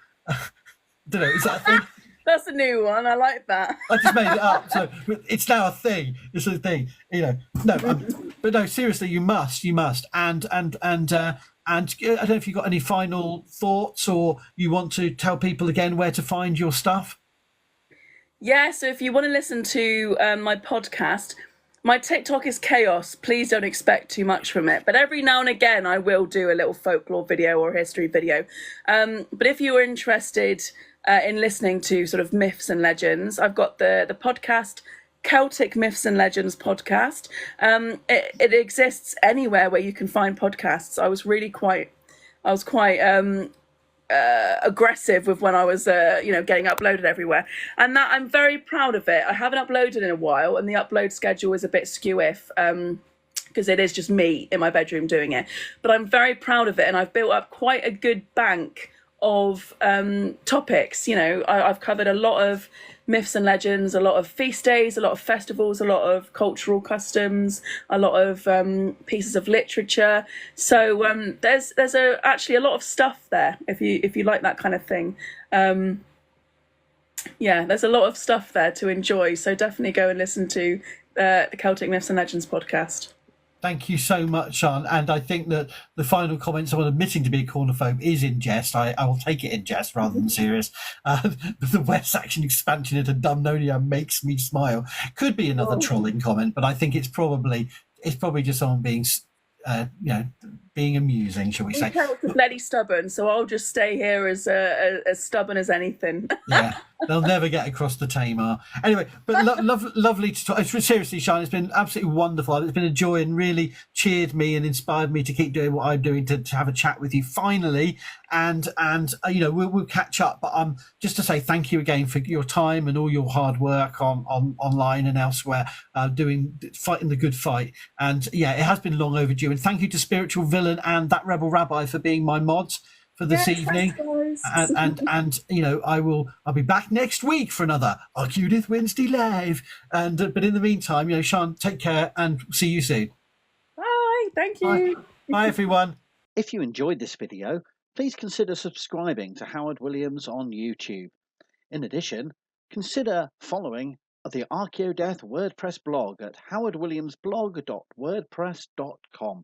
Don't know, is that a thing? That's a new one. I like that. I just made it up, so it's now a thing. It's a thing, but no, seriously, you must, and I don't know if you've got any final thoughts or you want to tell people again where to find your stuff. Yeah, so if you want to listen to my podcast, my TikTok is chaos. Please don't expect too much from it. But every now and again, I will do a little folklore video or history video. But if you are interested in listening to sort of myths and legends, I've got the podcast, Celtic Myths and Legends podcast. It exists anywhere where you can find podcasts. I was quite aggressive with when I was getting uploaded everywhere, and that I'm very proud of it. I haven't uploaded in a while, and the upload schedule is a bit skew-if because it is just me in my bedroom doing it, but I'm very proud of it, and I've built up quite a good bank of topics. I've covered a lot of myths and legends, a lot of feast days, a lot of festivals, a lot of cultural customs, a lot of pieces of literature. So there's actually a lot of stuff there if you like that kind of thing. There's a lot of stuff there to enjoy. So definitely go and listen to the Celtic Myths and Legends podcast. Thank you so much, Siân. And I think that the final comment, someone admitting to be a cornophobe, is in jest. I will take it in jest rather than serious. The West Saxon expansion into Dumnonia makes me smile. Could be another trolling comment, but I think it's probably just someone being, being amusing, shall we say? Celts are bloody stubborn, so I'll just stay here as stubborn as anything. Yeah. They'll never get across the Tamar. Anyway, but lovely to talk. Seriously, Siân, it's been absolutely wonderful. It's been a joy and really cheered me and inspired me to keep doing what I'm doing, to have a chat with you finally. And we'll catch up. But just to say thank you again for your time and all your hard work on online and elsewhere, fighting the good fight. And yeah, it has been long overdue. And thank you to Spiritual Villain and That Rebel Rabbi for being my mods for this evening. And I'll be back next week for another Judith Wednesday Live. But in the meantime, Siân, take care and see you soon. Bye. Thank you. Bye everyone. If you enjoyed this video, please consider subscribing to Howard Williams on YouTube. In addition, consider following the Archaeodeath WordPress blog at howardwilliamsblog.wordpress.com.